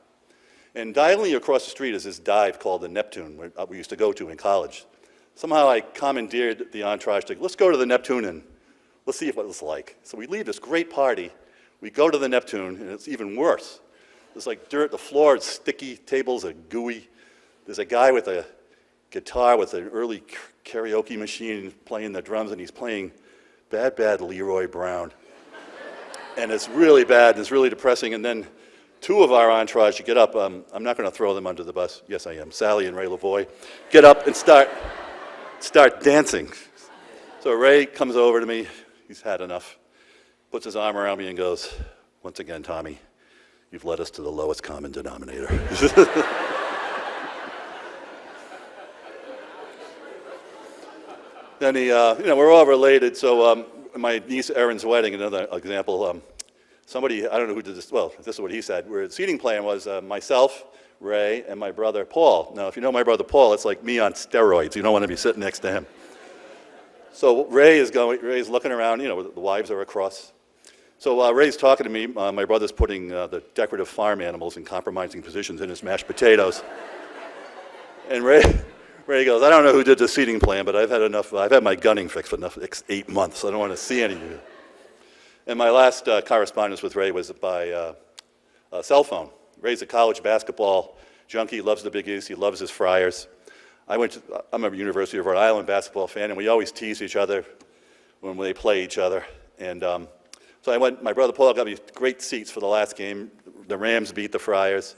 And diagonally across the street is this dive called the Neptune, where we used to go to in college. Somehow I commandeered the entourage to, let's go to the Neptune and let's see what it's like. So we leave this great party, we go to the Neptune, and it's even worse. There's like dirt, the floor is sticky, tables are gooey. There's a guy with a guitar with an early karaoke machine playing the drums, and he's playing Bad, Bad Leroy Brown. And it's really bad, and it's really depressing, and then two of our entourage get up. I'm not going to throw them under the bus. Yes, I am. Sally and Ray Lavoie get up and start dancing. So Ray comes over to me. He's had enough. Puts his arm around me and goes, once again, Tommy, you've led us to the lowest common denominator. Then we're all related. So my niece Erin's wedding, another example. Somebody, I don't know who did this, well, this is what he said. The seating plan was myself, Ray, and my brother Paul. Now, if you know my brother Paul, it's like me on steroids. You don't want to be sitting next to him. So Ray's looking around, the wives are across. So while Ray's talking to me, my brother's putting the decorative farm animals in compromising positions in his mashed potatoes. And Ray goes, I don't know who did the seating plan, but I've had my gunning fixed for 8 months. I don't want to see any of you. And my last correspondence with Ray was by cell phone. Ray's a college basketball junkie, loves the Big East, he loves his Friars. I'm a University of Rhode Island basketball fan, and we always tease each other when they play each other. And so my brother Paul got me great seats for the last game. The Rams beat the Friars.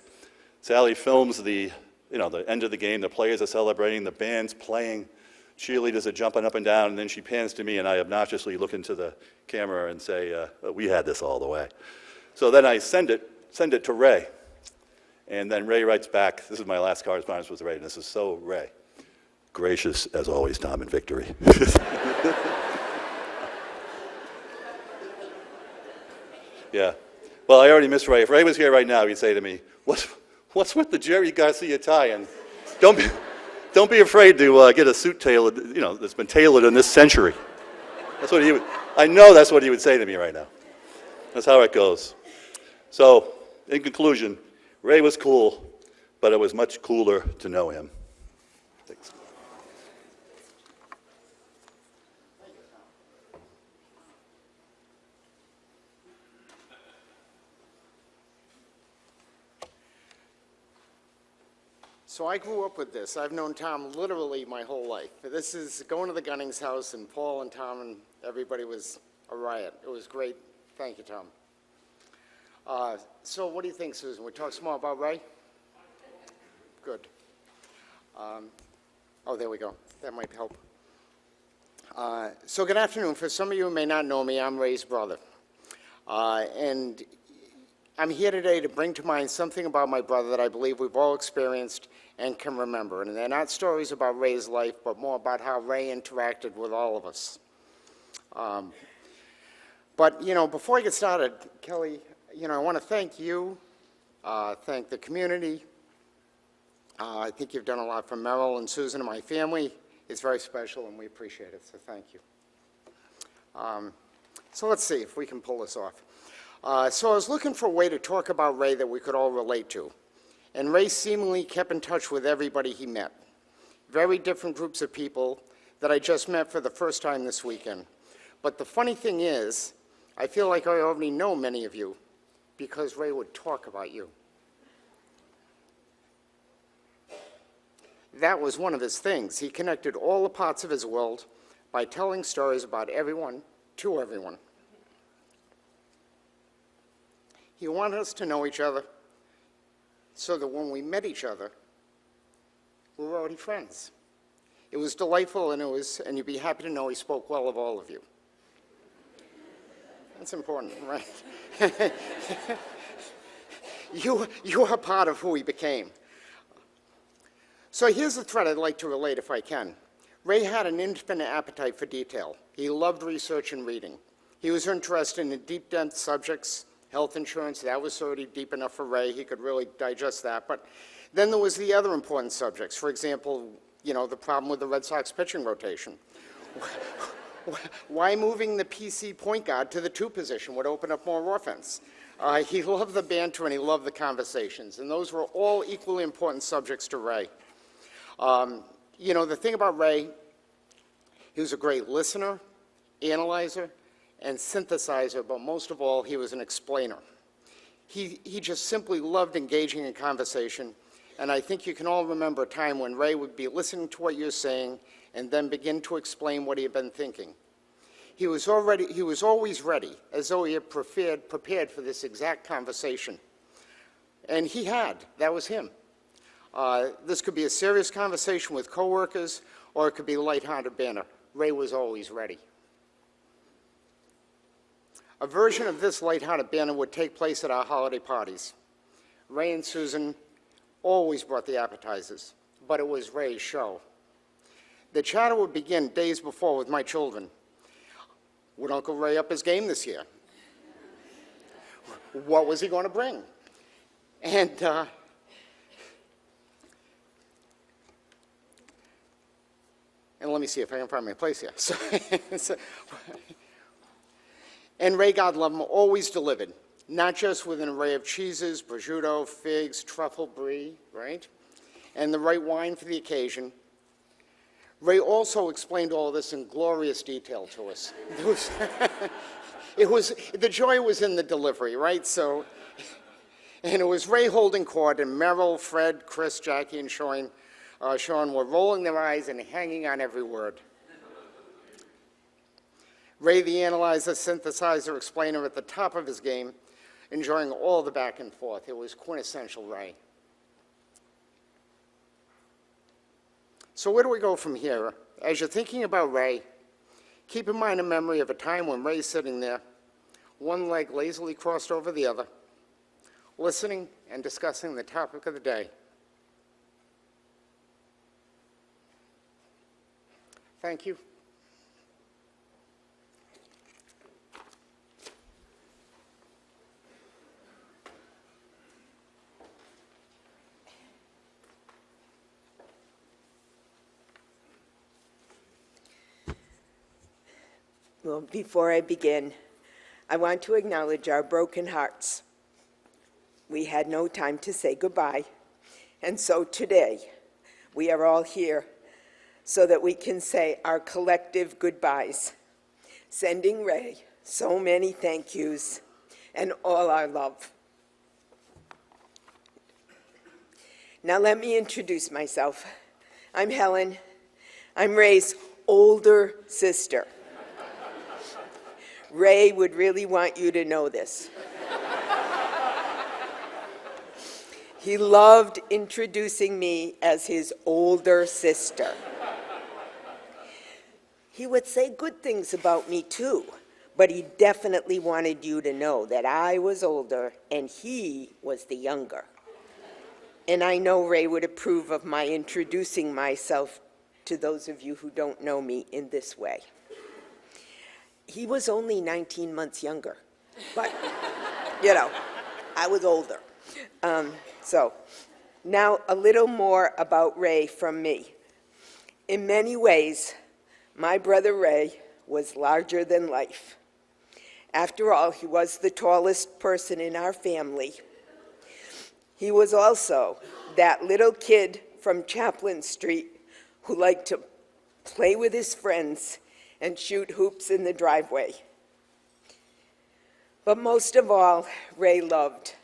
Sally films the end of the game. The players are celebrating, the band's playing, cheerleaders are jumping up and down, and then she pans to me, and I obnoxiously look into the camera and say, we had this all the way. So then I send it to Ray. And then Ray writes back, this is my last correspondence with Ray, and this is so Ray. Gracious as always, Tom, in victory. Yeah. Well, I already miss Ray. If Ray was here right now, he'd say to me, what's with the Jerry Garcia tie? And don't be afraid to get a suit tailored, that's been tailored in this century. I know that's what he would say to me right now. That's how it goes. So, in conclusion, Ray was cool, but it was much cooler to know him. Thanks. So I grew up with this. I've known Tom literally my whole life. This is going to the Gunning's house, and Paul and Tom and everybody was a riot. It was great. Thank you, Tom. So what do you think, Susan? We talk some more about Ray? Good. Oh, there we go. That might help. So good afternoon. For some of you who may not know me, I'm Ray's brother. And I'm here today to bring to mind something about my brother that I believe we've all experienced and can remember. And they're not stories about Ray's life, but more about how Ray interacted with all of us. But, before I get started, Kelly, I want to thank you, thank the community. I think you've done a lot for Merrill and Susan and my family. It's very special, and we appreciate it, so thank you. So let's see if we can pull this off. So I was looking for a way to talk about Ray that we could all relate to. And Ray seemingly kept in touch with everybody he met. Very different groups of people that I just met for the first time this weekend. But the funny thing is, I feel like I already know many of you because Ray would talk about you. That was one of his things. He connected all the parts of his world by telling stories about everyone to everyone. He wanted us to know each other so that when we met each other, we were already friends. It was delightful, and you'd be happy to know he spoke well of all of you. That's important, right? You are part of who he became. So here's the thread I'd like to relate if I can. Ray had an infinite appetite for detail. He loved research and reading. He was interested in deep, dense subjects. Health insurance, that was already deep enough for Ray. He could really digest that. But then there was the other important subjects. For example, the problem with the Red Sox pitching rotation. Why moving the PC point guard to the 2 position would open up more offense. He loved the banter and he loved the conversations. And those were all equally important subjects to Ray. The thing about Ray, he was a great listener, analyzer, and synthesizer, but most of all, he was an explainer. He just simply loved engaging in conversation, and I think you can all remember a time when Ray would be listening to what you're saying and then begin to explain what he had been thinking. He was always ready, as though he had prepared for this exact conversation. And he had. That was him. This could be a serious conversation with coworkers, or it could be lighthearted banter. Ray was always ready. A version of this lighthearted banter would take place at our holiday parties. Ray and Susan always brought the appetizers, but it was Ray's show. The chatter would begin days before with my children. Would Uncle Ray up his game this year? What was he going to bring? And let me see if I can find my place here. And Ray, God love him, always delivered, not just with an array of cheeses, prosciutto, figs, truffle, brie, right? And the right wine for the occasion. Ray also explained all this in glorious detail to us. The joy was in the delivery, right? And it was Ray holding court, and Merrill, Fred, Chris, Jackie, and Shoyne Sean, were rolling their eyes and hanging on every word. Ray, the analyzer, synthesizer, explainer at the top of his game, enjoying all the back and forth. It was quintessential Ray. So where do we go from here? As you're thinking about Ray, keep in mind a memory of a time when Ray's sitting there, one leg lazily crossed over the other, listening and discussing the topic of the day. Thank you. Well, before I begin, I want to acknowledge our broken hearts. We had no time to say goodbye, and so today we are all here so that we can say our collective goodbyes, sending Ray so many thank yous and all our love. Now let me introduce myself. I'm Helen. I'm Ray's older sister. Ray would really want you to know this. He loved introducing me as his older sister. He would say good things about me too, but he definitely wanted you to know that I was older and he was the younger. And I know Ray would approve of my introducing myself to those of you who don't know me in this way. He was only 19 months younger, but, you know, I was older. So, now a little more about Ray from me. In many ways, my brother Ray was larger than life. After all, he was the tallest person in our family. He was also that little kid from Chaplin Street who liked to play with his friends and shoot hoops in the driveway. But most of all, Ray loved.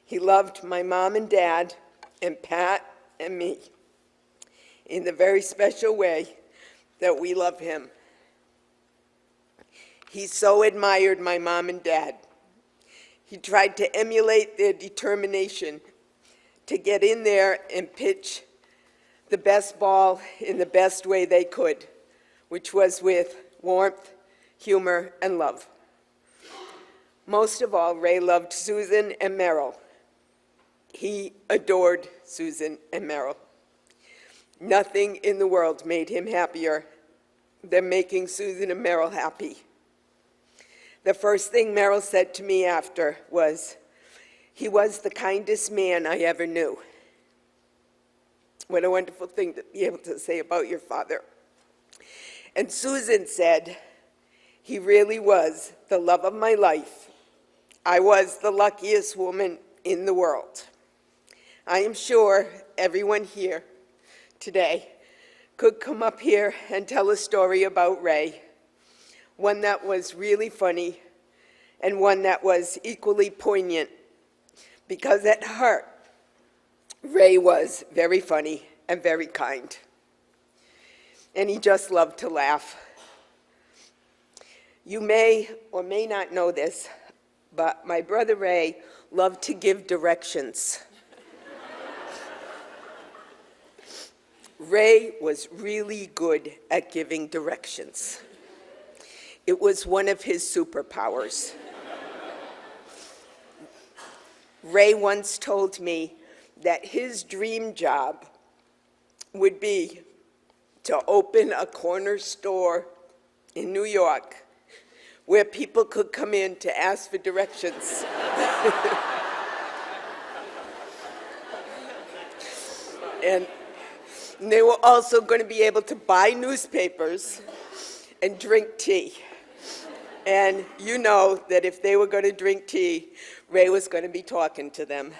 He loved my mom and dad and Pat and me in the very special way that we love him. He so admired my mom and dad. He tried to emulate their determination to get in there and pitch the best ball in the best way they could, which was with warmth, humor, and love. Most of all, Ray loved Susan and Merrill. He adored Susan and Merrill. Nothing in the world made him happier than making Susan and Merrill happy. The first thing Merrill said to me after was, "He was the kindest man I ever knew." What a wonderful thing to be able to say about your father. And Susan said, "He really was the love of my life. I was the luckiest woman in the world." I am sure everyone here today could come up here and tell a story about Ray, one that was really funny and one that was equally poignant, because at heart, Ray was very funny and very kind. And he just loved to laugh. You may or may not know this, but my brother Ray loved to give directions. Ray was really good at giving directions. It was one of his superpowers. Ray once told me that his dream job would be to open a corner store in New York where people could come in to ask for directions. And they were also going to be able to buy newspapers and drink tea. And you know that if they were going to drink tea, Ray was going to be talking to them.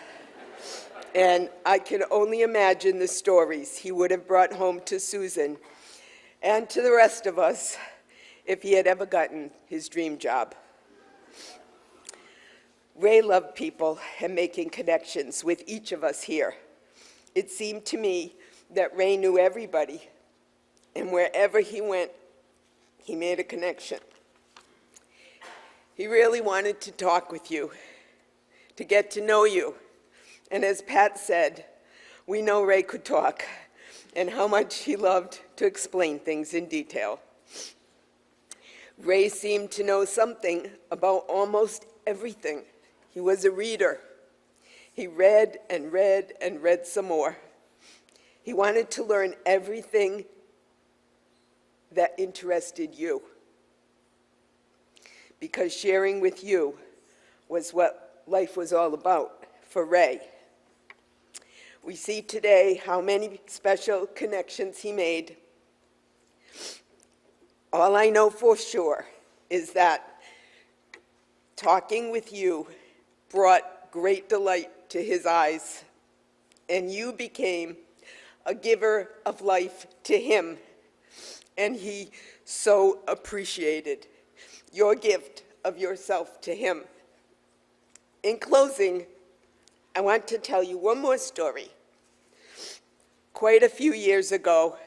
And I can only imagine the stories he would have brought home to Susan and to the rest of us if he had ever gotten his dream job. Ray loved people and making connections with each of us here. It seemed to me that Ray knew everybody, and wherever he went, he made a connection. He really wanted to talk with you, to get to know you. And as Pat said, we know Ray could talk and how much he loved to explain things in detail. Ray seemed to know something about almost everything. He was a reader. He read and read and read some more. He wanted to learn everything that interested you, because sharing with you was what life was all about for Ray. We see today how many special connections he made. All I know for sure is that talking with you brought great delight to his eyes, and you became a giver of life to him, and he so appreciated your gift of yourself to him. In closing, I want to tell you one more story. Quite a few years ago,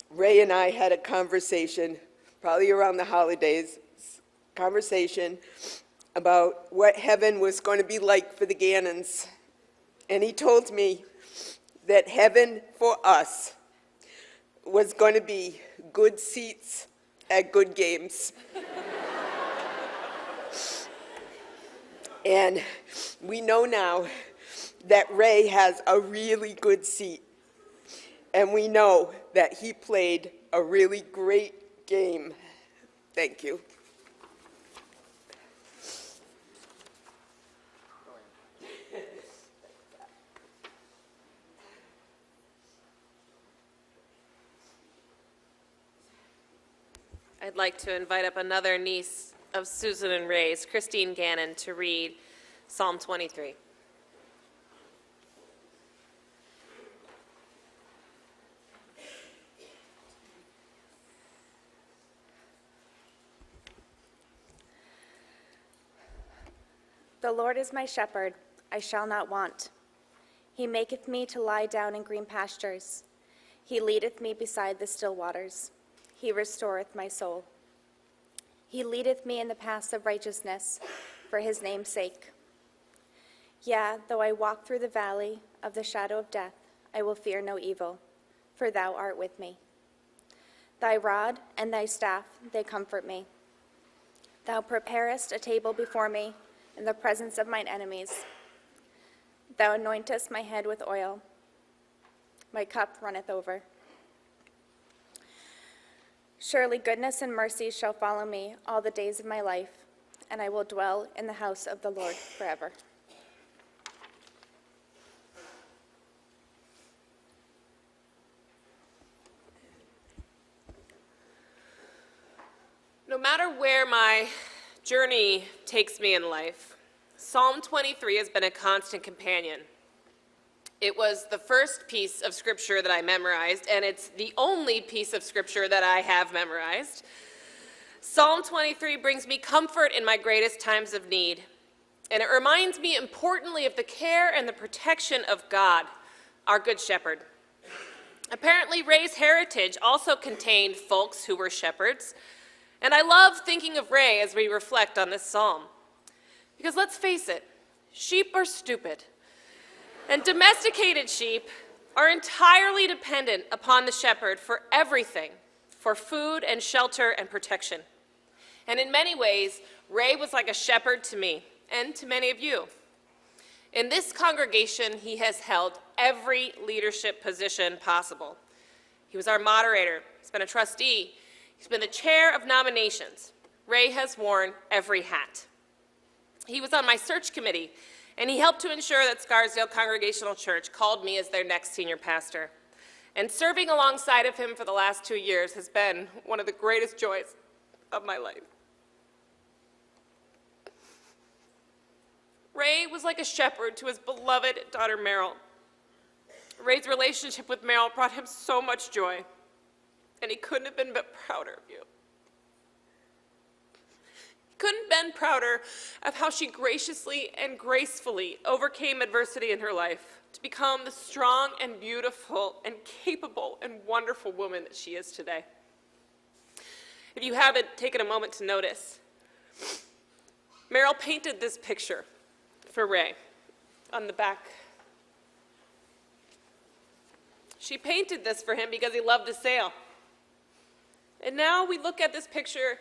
Ray and I had a conversation, probably around the holidays, conversation about what heaven was going to be like for the Gannons. And he told me that heaven for us was going to be good seats at good games. And we know now that Ray has a really good seat. And we know that he played a really great game. Thank you. I'd like to invite up another niece of Susan and Ray's, Christine Gannon, to read Psalm 23. The Lord is my shepherd, I shall not want. He maketh me to lie down in green pastures. He leadeth me beside the still waters. He restoreth my soul. He leadeth me in the paths of righteousness for his name's sake. Yea, though I walk through the valley of the shadow of death, I will fear no evil, for thou art with me. Thy rod and thy staff, they comfort me. Thou preparest a table before me in the presence of mine enemies. Thou anointest my head with oil. My cup runneth over. Surely goodness and mercy shall follow me all the days of my life, and I will dwell in the house of the Lord forever. No matter where my journey takes me in life, Psalm 23 has been a constant companion. It was the first piece of scripture that I memorized, and it's the only piece of scripture that I have memorized. Psalm 23 brings me comfort in my greatest times of need, and it reminds me importantly of the care and the protection of God, our Good Shepherd. Apparently, Ray's heritage also contained folks who were shepherds, and I love thinking of Ray as we reflect on this psalm. Because let's face it, sheep are stupid. And domesticated sheep are entirely dependent upon the shepherd for everything, for food and shelter and protection. And in many ways, Ray was like a shepherd to me and to many of you. In this congregation, he has held every leadership position possible. He was our moderator, he's been a trustee, he's been the chair of nominations. Ray has worn every hat. He was on my search committee, and he helped to ensure that Scarsdale Congregational Church called me as their next senior pastor. And serving alongside of him for the last 2 years has been one of the greatest joys of my life. Ray was like a shepherd to his beloved daughter Meryl. Ray's relationship with Meryl brought him so much joy, and he couldn't have been prouder of you. Couldn't have been prouder of how she graciously and gracefully overcame adversity in her life. to become the strong and beautiful and capable and wonderful woman that she is today. If you haven't taken a moment to notice, Meryl painted this picture for Ray on the back. She painted this for him because he loved to sail. And now we look at this picture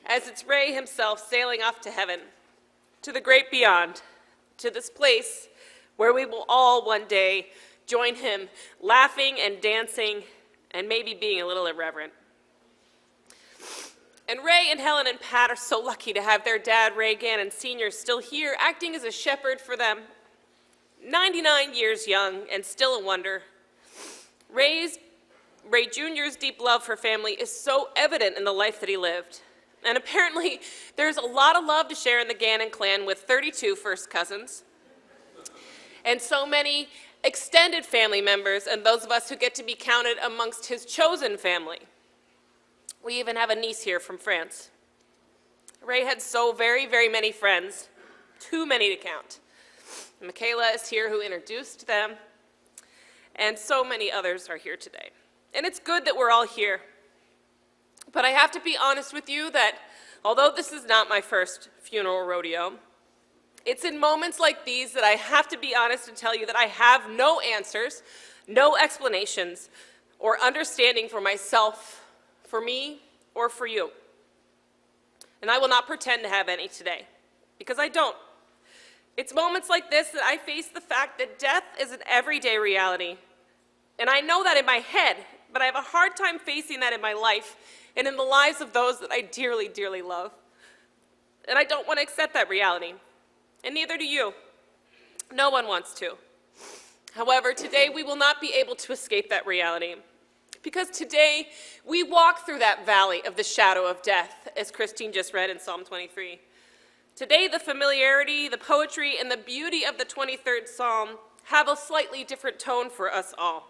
as it's Ray himself sailing off to heaven, to the great beyond, to this place where we will all one day join him laughing and dancing and maybe being a little irreverent. And Ray and Helen and Pat are so lucky to have their dad, Ray Gannon Sr., still here, acting as a shepherd for them. 99 years young and still a wonder. Ray Jr.'s deep love for family is so evident in the life that he lived. And apparently, there's a lot of love to share in the Gannon clan with 32 first cousins, and so many extended family members, and those of us who get to be counted amongst his chosen family. We even have a niece here from France. Ray had so very, very many friends, too many to count. Michaela is here who introduced them, and so many others are here today. And it's good that we're all here. But I have to be honest with you that although this is not my first funeral rodeo, it's in moments like these that I have to be honest and tell you that I have no answers, no explanations, or understanding for myself, for me, or for you. And I will not pretend to have any today, because I don't. It's moments like this that I face the fact that death is an everyday reality. And I know that in my head, but I have a hard time facing that in my life and in the lives of those that I dearly, dearly love. And I don't want to accept that reality, and neither do you. No one wants to. However, today we will not be able to escape that reality, because today we walk through that valley of the shadow of death, as Christine just read in Psalm 23. Today, the familiarity, the poetry, and the beauty of the 23rd Psalm have a slightly different tone for us all.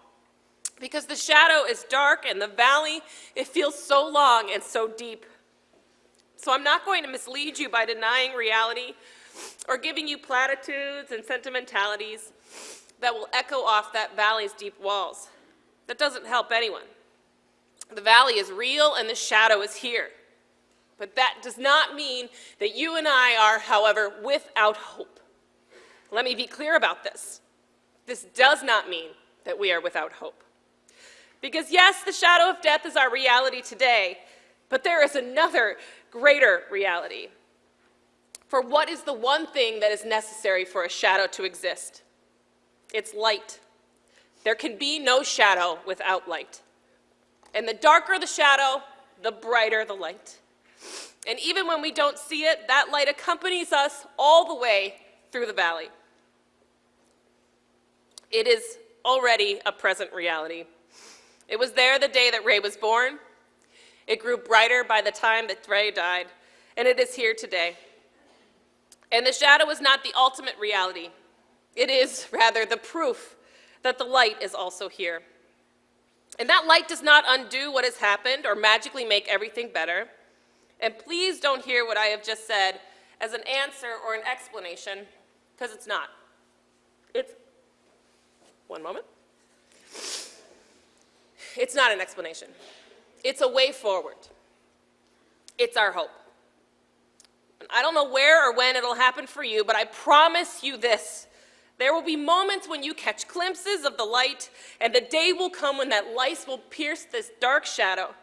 Because the shadow is dark and the valley, it feels so long and so deep. So I'm not going to mislead you by denying reality or giving you platitudes and sentimentalities that will echo off that valley's deep walls. That doesn't help anyone. The valley is real and the shadow is here. But that does not mean that you and I are, however, without hope. Let me be clear about this. This does not mean that we are without hope. Because yes, the shadow of death is our reality today, but there is another greater reality. For what is the one thing that is necessary for a shadow to exist? It's light. There can be no shadow without light. And the darker the shadow, the brighter the light. And even when we don't see it, that light accompanies us all the way through the valley. It is already a present reality. It was there the day that Ray was born. It grew brighter by the time that Ray died, and it is here today. And the shadow is not the ultimate reality. It is, rather, the proof that the light is also here. And that light does not undo what has happened or magically make everything better. And please don't hear what I have just said as an answer or an explanation, because it's not. It's, one moment. It's not an explanation. It's a way forward. It's our hope. I don't know where or when it'll happen for you, but I promise you this. There will be moments when you catch glimpses of the light, and the day will come when that light will pierce this dark shadow.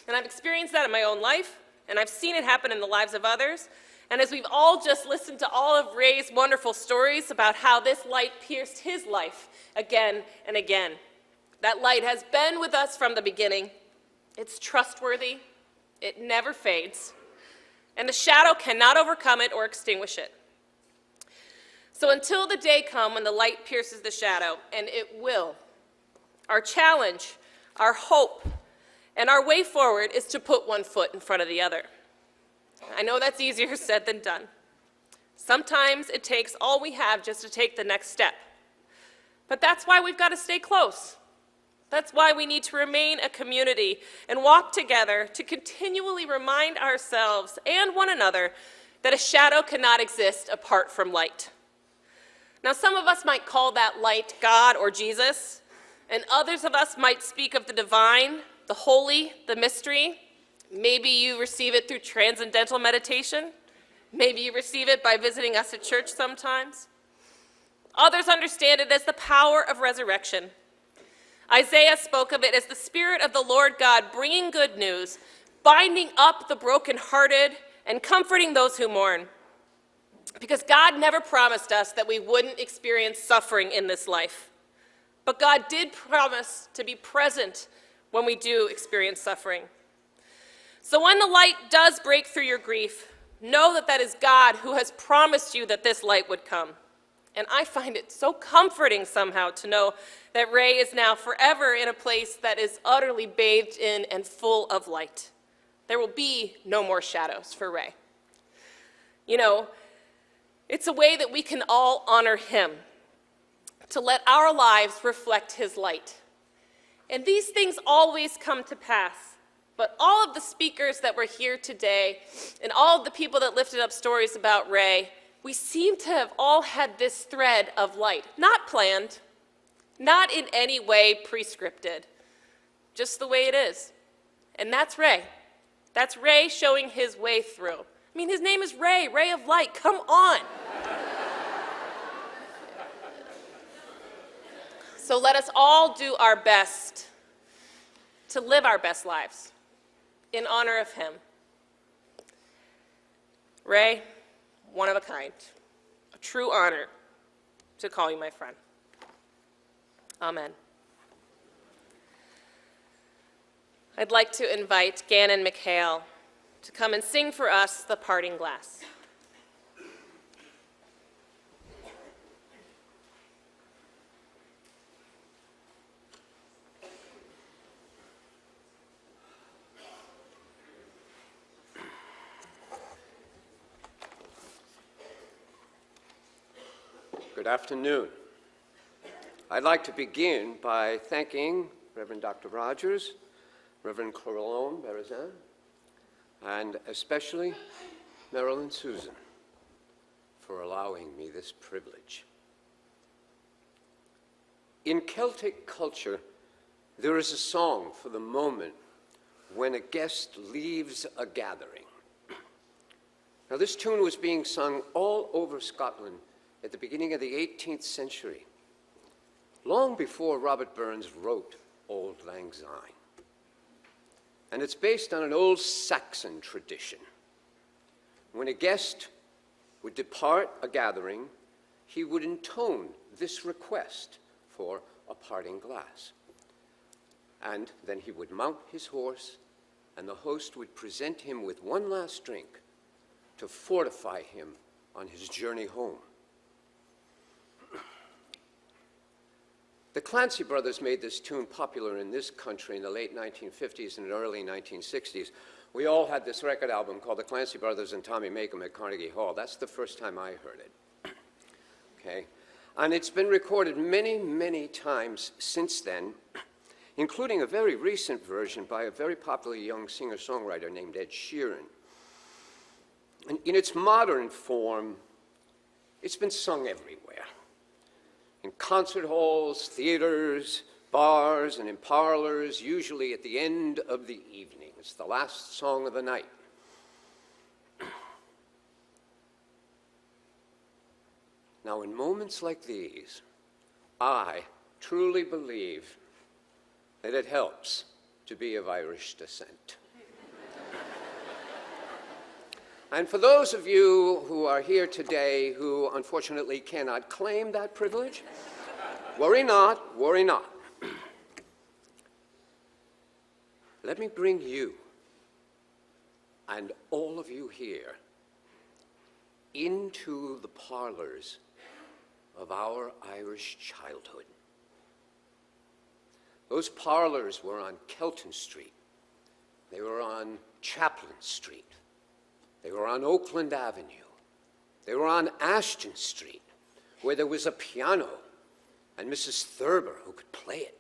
And I've experienced that in my own life, and I've seen it happen in the lives of others. And as we've all just listened to all of Ray's wonderful stories about how this light pierced his life again and again. That light has been with us from the beginning. It's trustworthy. It never fades. And the shadow cannot overcome it or extinguish it. So until the day comes when the light pierces the shadow, and it will, our challenge, our hope, and our way forward is to put one foot in front of the other. I know that's easier said than done. Sometimes it takes all we have just to take the next step. But that's why we've got to stay close. That's why we need to remain a community and walk together to continually remind ourselves and one another that a shadow cannot exist apart from light. Now, some of us might call that light God or Jesus, and others of us might speak of the divine, the holy, the mystery. Maybe you receive it through transcendental meditation. Maybe you receive it by visiting us at church sometimes. Others understand it as the power of resurrection. Isaiah spoke of it as the Spirit of the Lord God bringing good news, binding up the brokenhearted, and comforting those who mourn. Because God never promised us that we wouldn't experience suffering in this life. But God did promise to be present when we do experience suffering. So when the light does break through your grief, know that that is God who has promised you that this light would come. And I find it so comforting somehow to know that Ray is now forever in a place that is utterly bathed in and full of light. There will be no more shadows for Ray. You know, it's a way that we can all honor him, to let our lives reflect his light. And these things always come to pass. But all of the speakers that were here today and all of the people that lifted up stories about Ray, we seem to have all had this thread of light, not planned, not in any way prescripted, just the way it is. And that's Ray. That's Ray showing his way through. I mean, his name is Ray, Ray of Light. Come on. So let us all do our best to live our best lives in honor of him. Ray, one of a kind, a true honor to call you my friend. Amen. I'd like to invite Gannon McHale to come and sing for us The Parting Glass. Good afternoon. I'd like to begin by thanking Reverend Dr. Rogers, Reverend Cologne Berezan, and especially Marilyn Susan for allowing me this privilege. In Celtic culture, there is a song for the moment when a guest leaves a gathering. Now, this tune was being sung all over Scotland at the beginning of the 18th century, long before Robert Burns wrote Auld Lang Syne. And it's based on an old Saxon tradition. When a guest would depart a gathering, he would intone this request for a parting glass. And then he would mount his horse, and the host would present him with one last drink to fortify him on his journey home. The Clancy brothers made this tune popular in this country in the late 1950s and early 1960s. We all had this record album called The Clancy Brothers and Tommy Makem at Carnegie Hall. That's the first time I heard it. Okay? And it's been recorded many, many times since then, including a very recent version by a very popular young singer-songwriter named Ed Sheeran. And in its modern form, it's been sung everywhere. In concert halls, theaters, bars, and in parlors, usually at the end of the evening. It's the last song of the night. Now, in moments like these, I truly believe that it helps to be of Irish descent. And for those of you who are here today who unfortunately cannot claim that privilege, worry not, worry not. Let me bring you and all of you here into the parlors of our Irish childhood. Those parlors were on Kelton Street. They were on Chaplin Street. They were on Oakland Avenue. They were on Ashton Street, where there was a piano and Mrs. Thurber who could play it.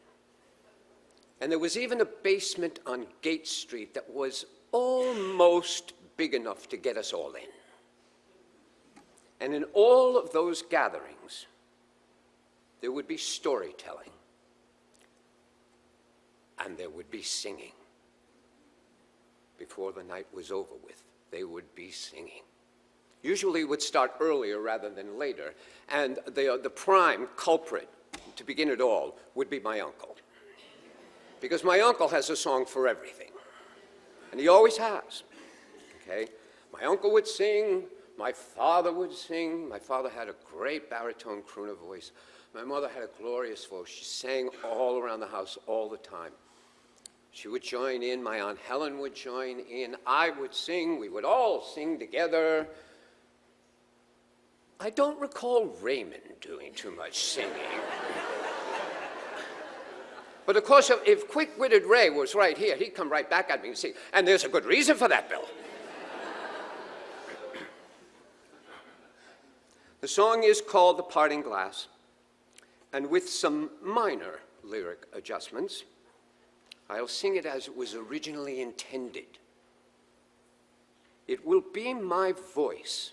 And there was even a basement on Gate Street that was almost big enough to get us all in. And in all of those gatherings, there would be storytelling, and there would be singing. Before the night was over with, they would be singing. Usually it would start earlier rather than later, and the prime culprit, to begin it all, would be my uncle. Because my uncle has a song for everything, and he always has, okay? My uncle would sing, my father would sing. My father had a great baritone crooner voice. My mother had a glorious voice. She sang all around the house all the time. She would join in, my Aunt Helen would join in, I would sing, we would all sing together. I don't recall Raymond doing too much singing. But of course, if quick-witted Ray was right here, he'd come right back at me and say, and there's a good reason for that, Bill. The song is called The Parting Glass, and with some minor lyric adjustments, I'll sing it as it was originally intended. It will be my voice,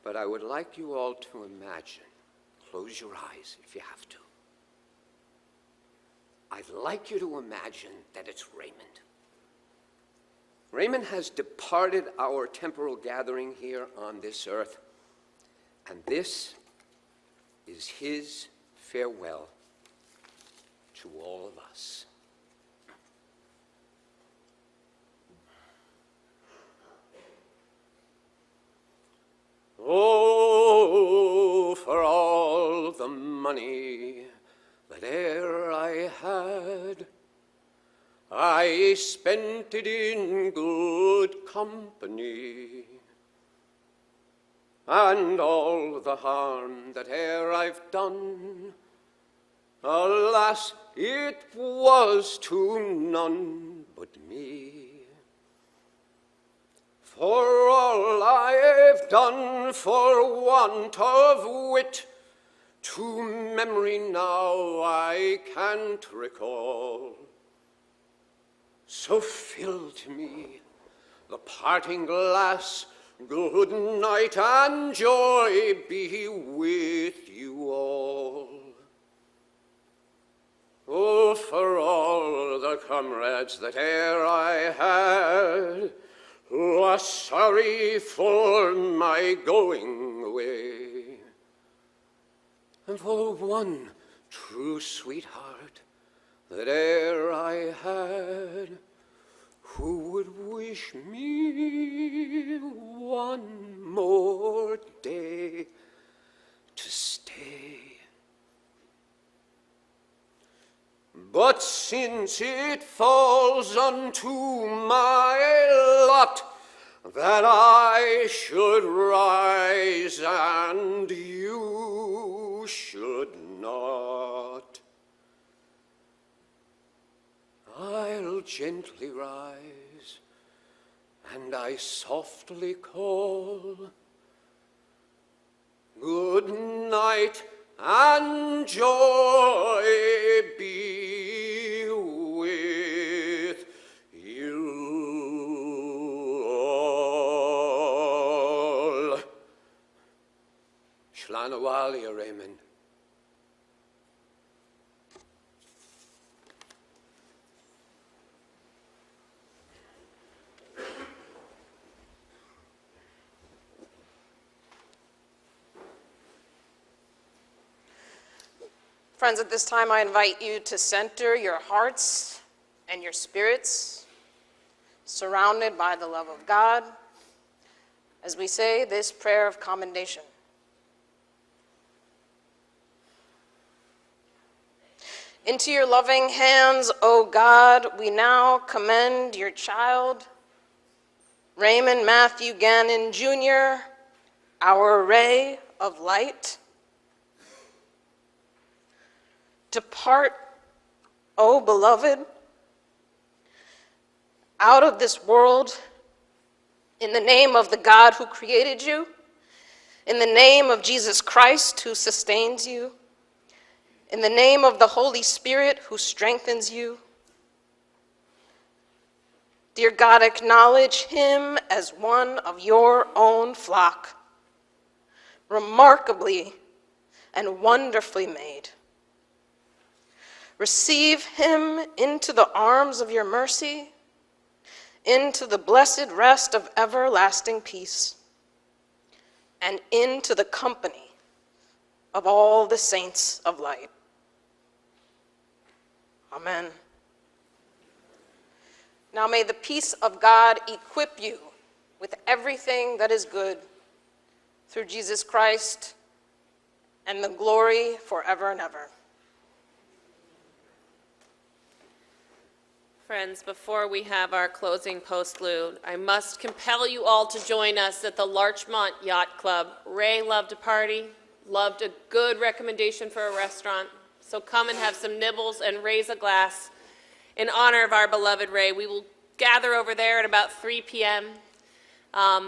but I would like you all to imagine, close your eyes if you have to. I'd like you to imagine that it's Raymond. Raymond has departed our temporal gathering here on this earth, and this is his farewell to all of us. Oh, for all the money that e'er I had, I spent it in good company, and all the harm that e'er I've done, alas, it was to none but me. For all I've done for want of wit, to memory now I can't recall. So fill to me the parting glass, good night and joy be with you all. Oh, for all the comrades that e'er I had, who are sorry for my going away, and for one true sweetheart that e'er I had, who would wish me one more day to stay. But since it falls unto my lot that I should rise and you should not, I'll gently rise and I softly call, good night and joy be with you all. Shlanawalia, Raymond. Friends, at this time I invite you to center your hearts and your spirits, surrounded by the love of God, as we say this prayer of commendation. Into your loving hands, O God, we now commend your child, Raymond Matthew Gannon, Jr., our ray of light. Depart, O beloved, out of this world in the name of the God who created you, in the name of Jesus Christ who sustains you, in the name of the Holy Spirit who strengthens you. Dear God, acknowledge him as one of your own flock, remarkably and wonderfully made. Receive him into the arms of your mercy, into the blessed rest of everlasting peace, and into the company of all the saints of light. Amen. Now may the peace of God equip you with everything that is good through Jesus Christ, and the glory forever and ever. Friends, before we have our closing postlude, I must compel you all to join us at the Larchmont Yacht Club. Ray loved a party, loved a good recommendation for a restaurant, so come and have some nibbles and raise a glass in honor of our beloved Ray. We will gather over there at about 3 p.m.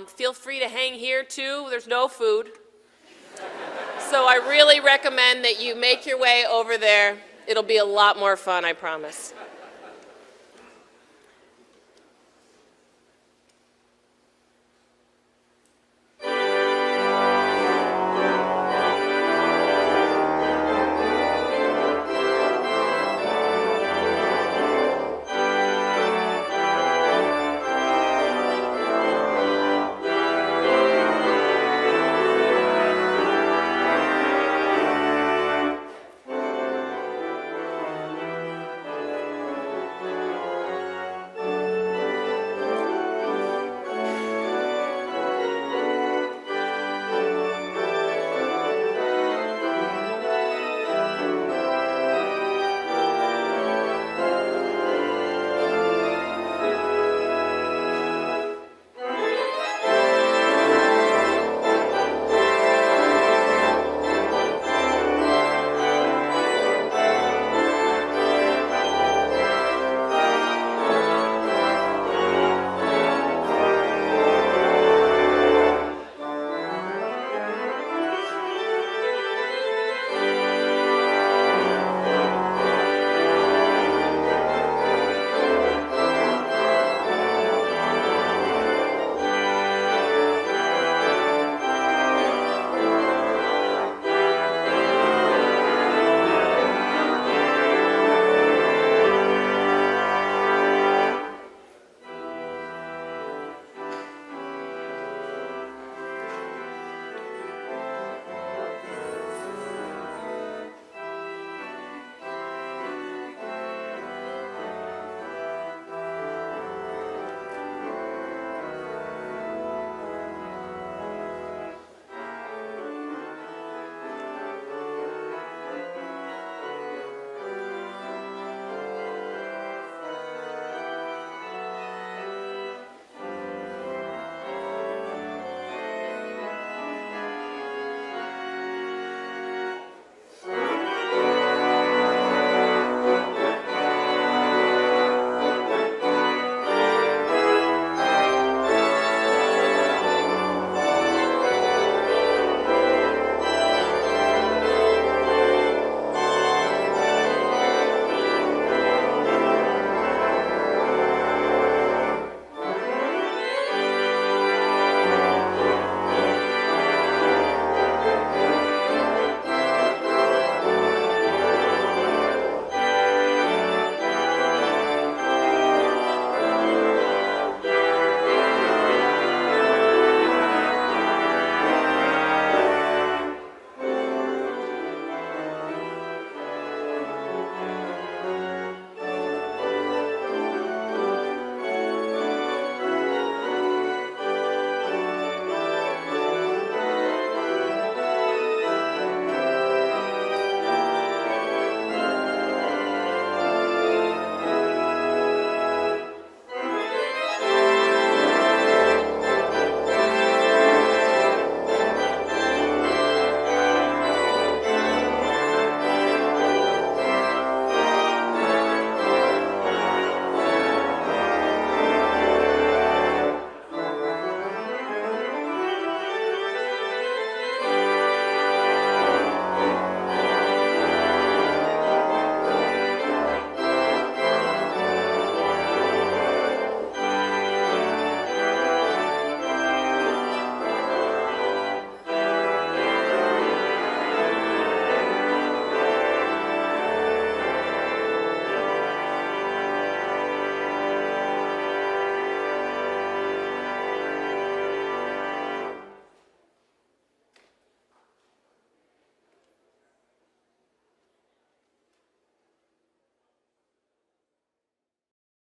Feel free to hang here too. There's no food. So I really recommend that you make your way over there. It'll be a lot more fun, I promise.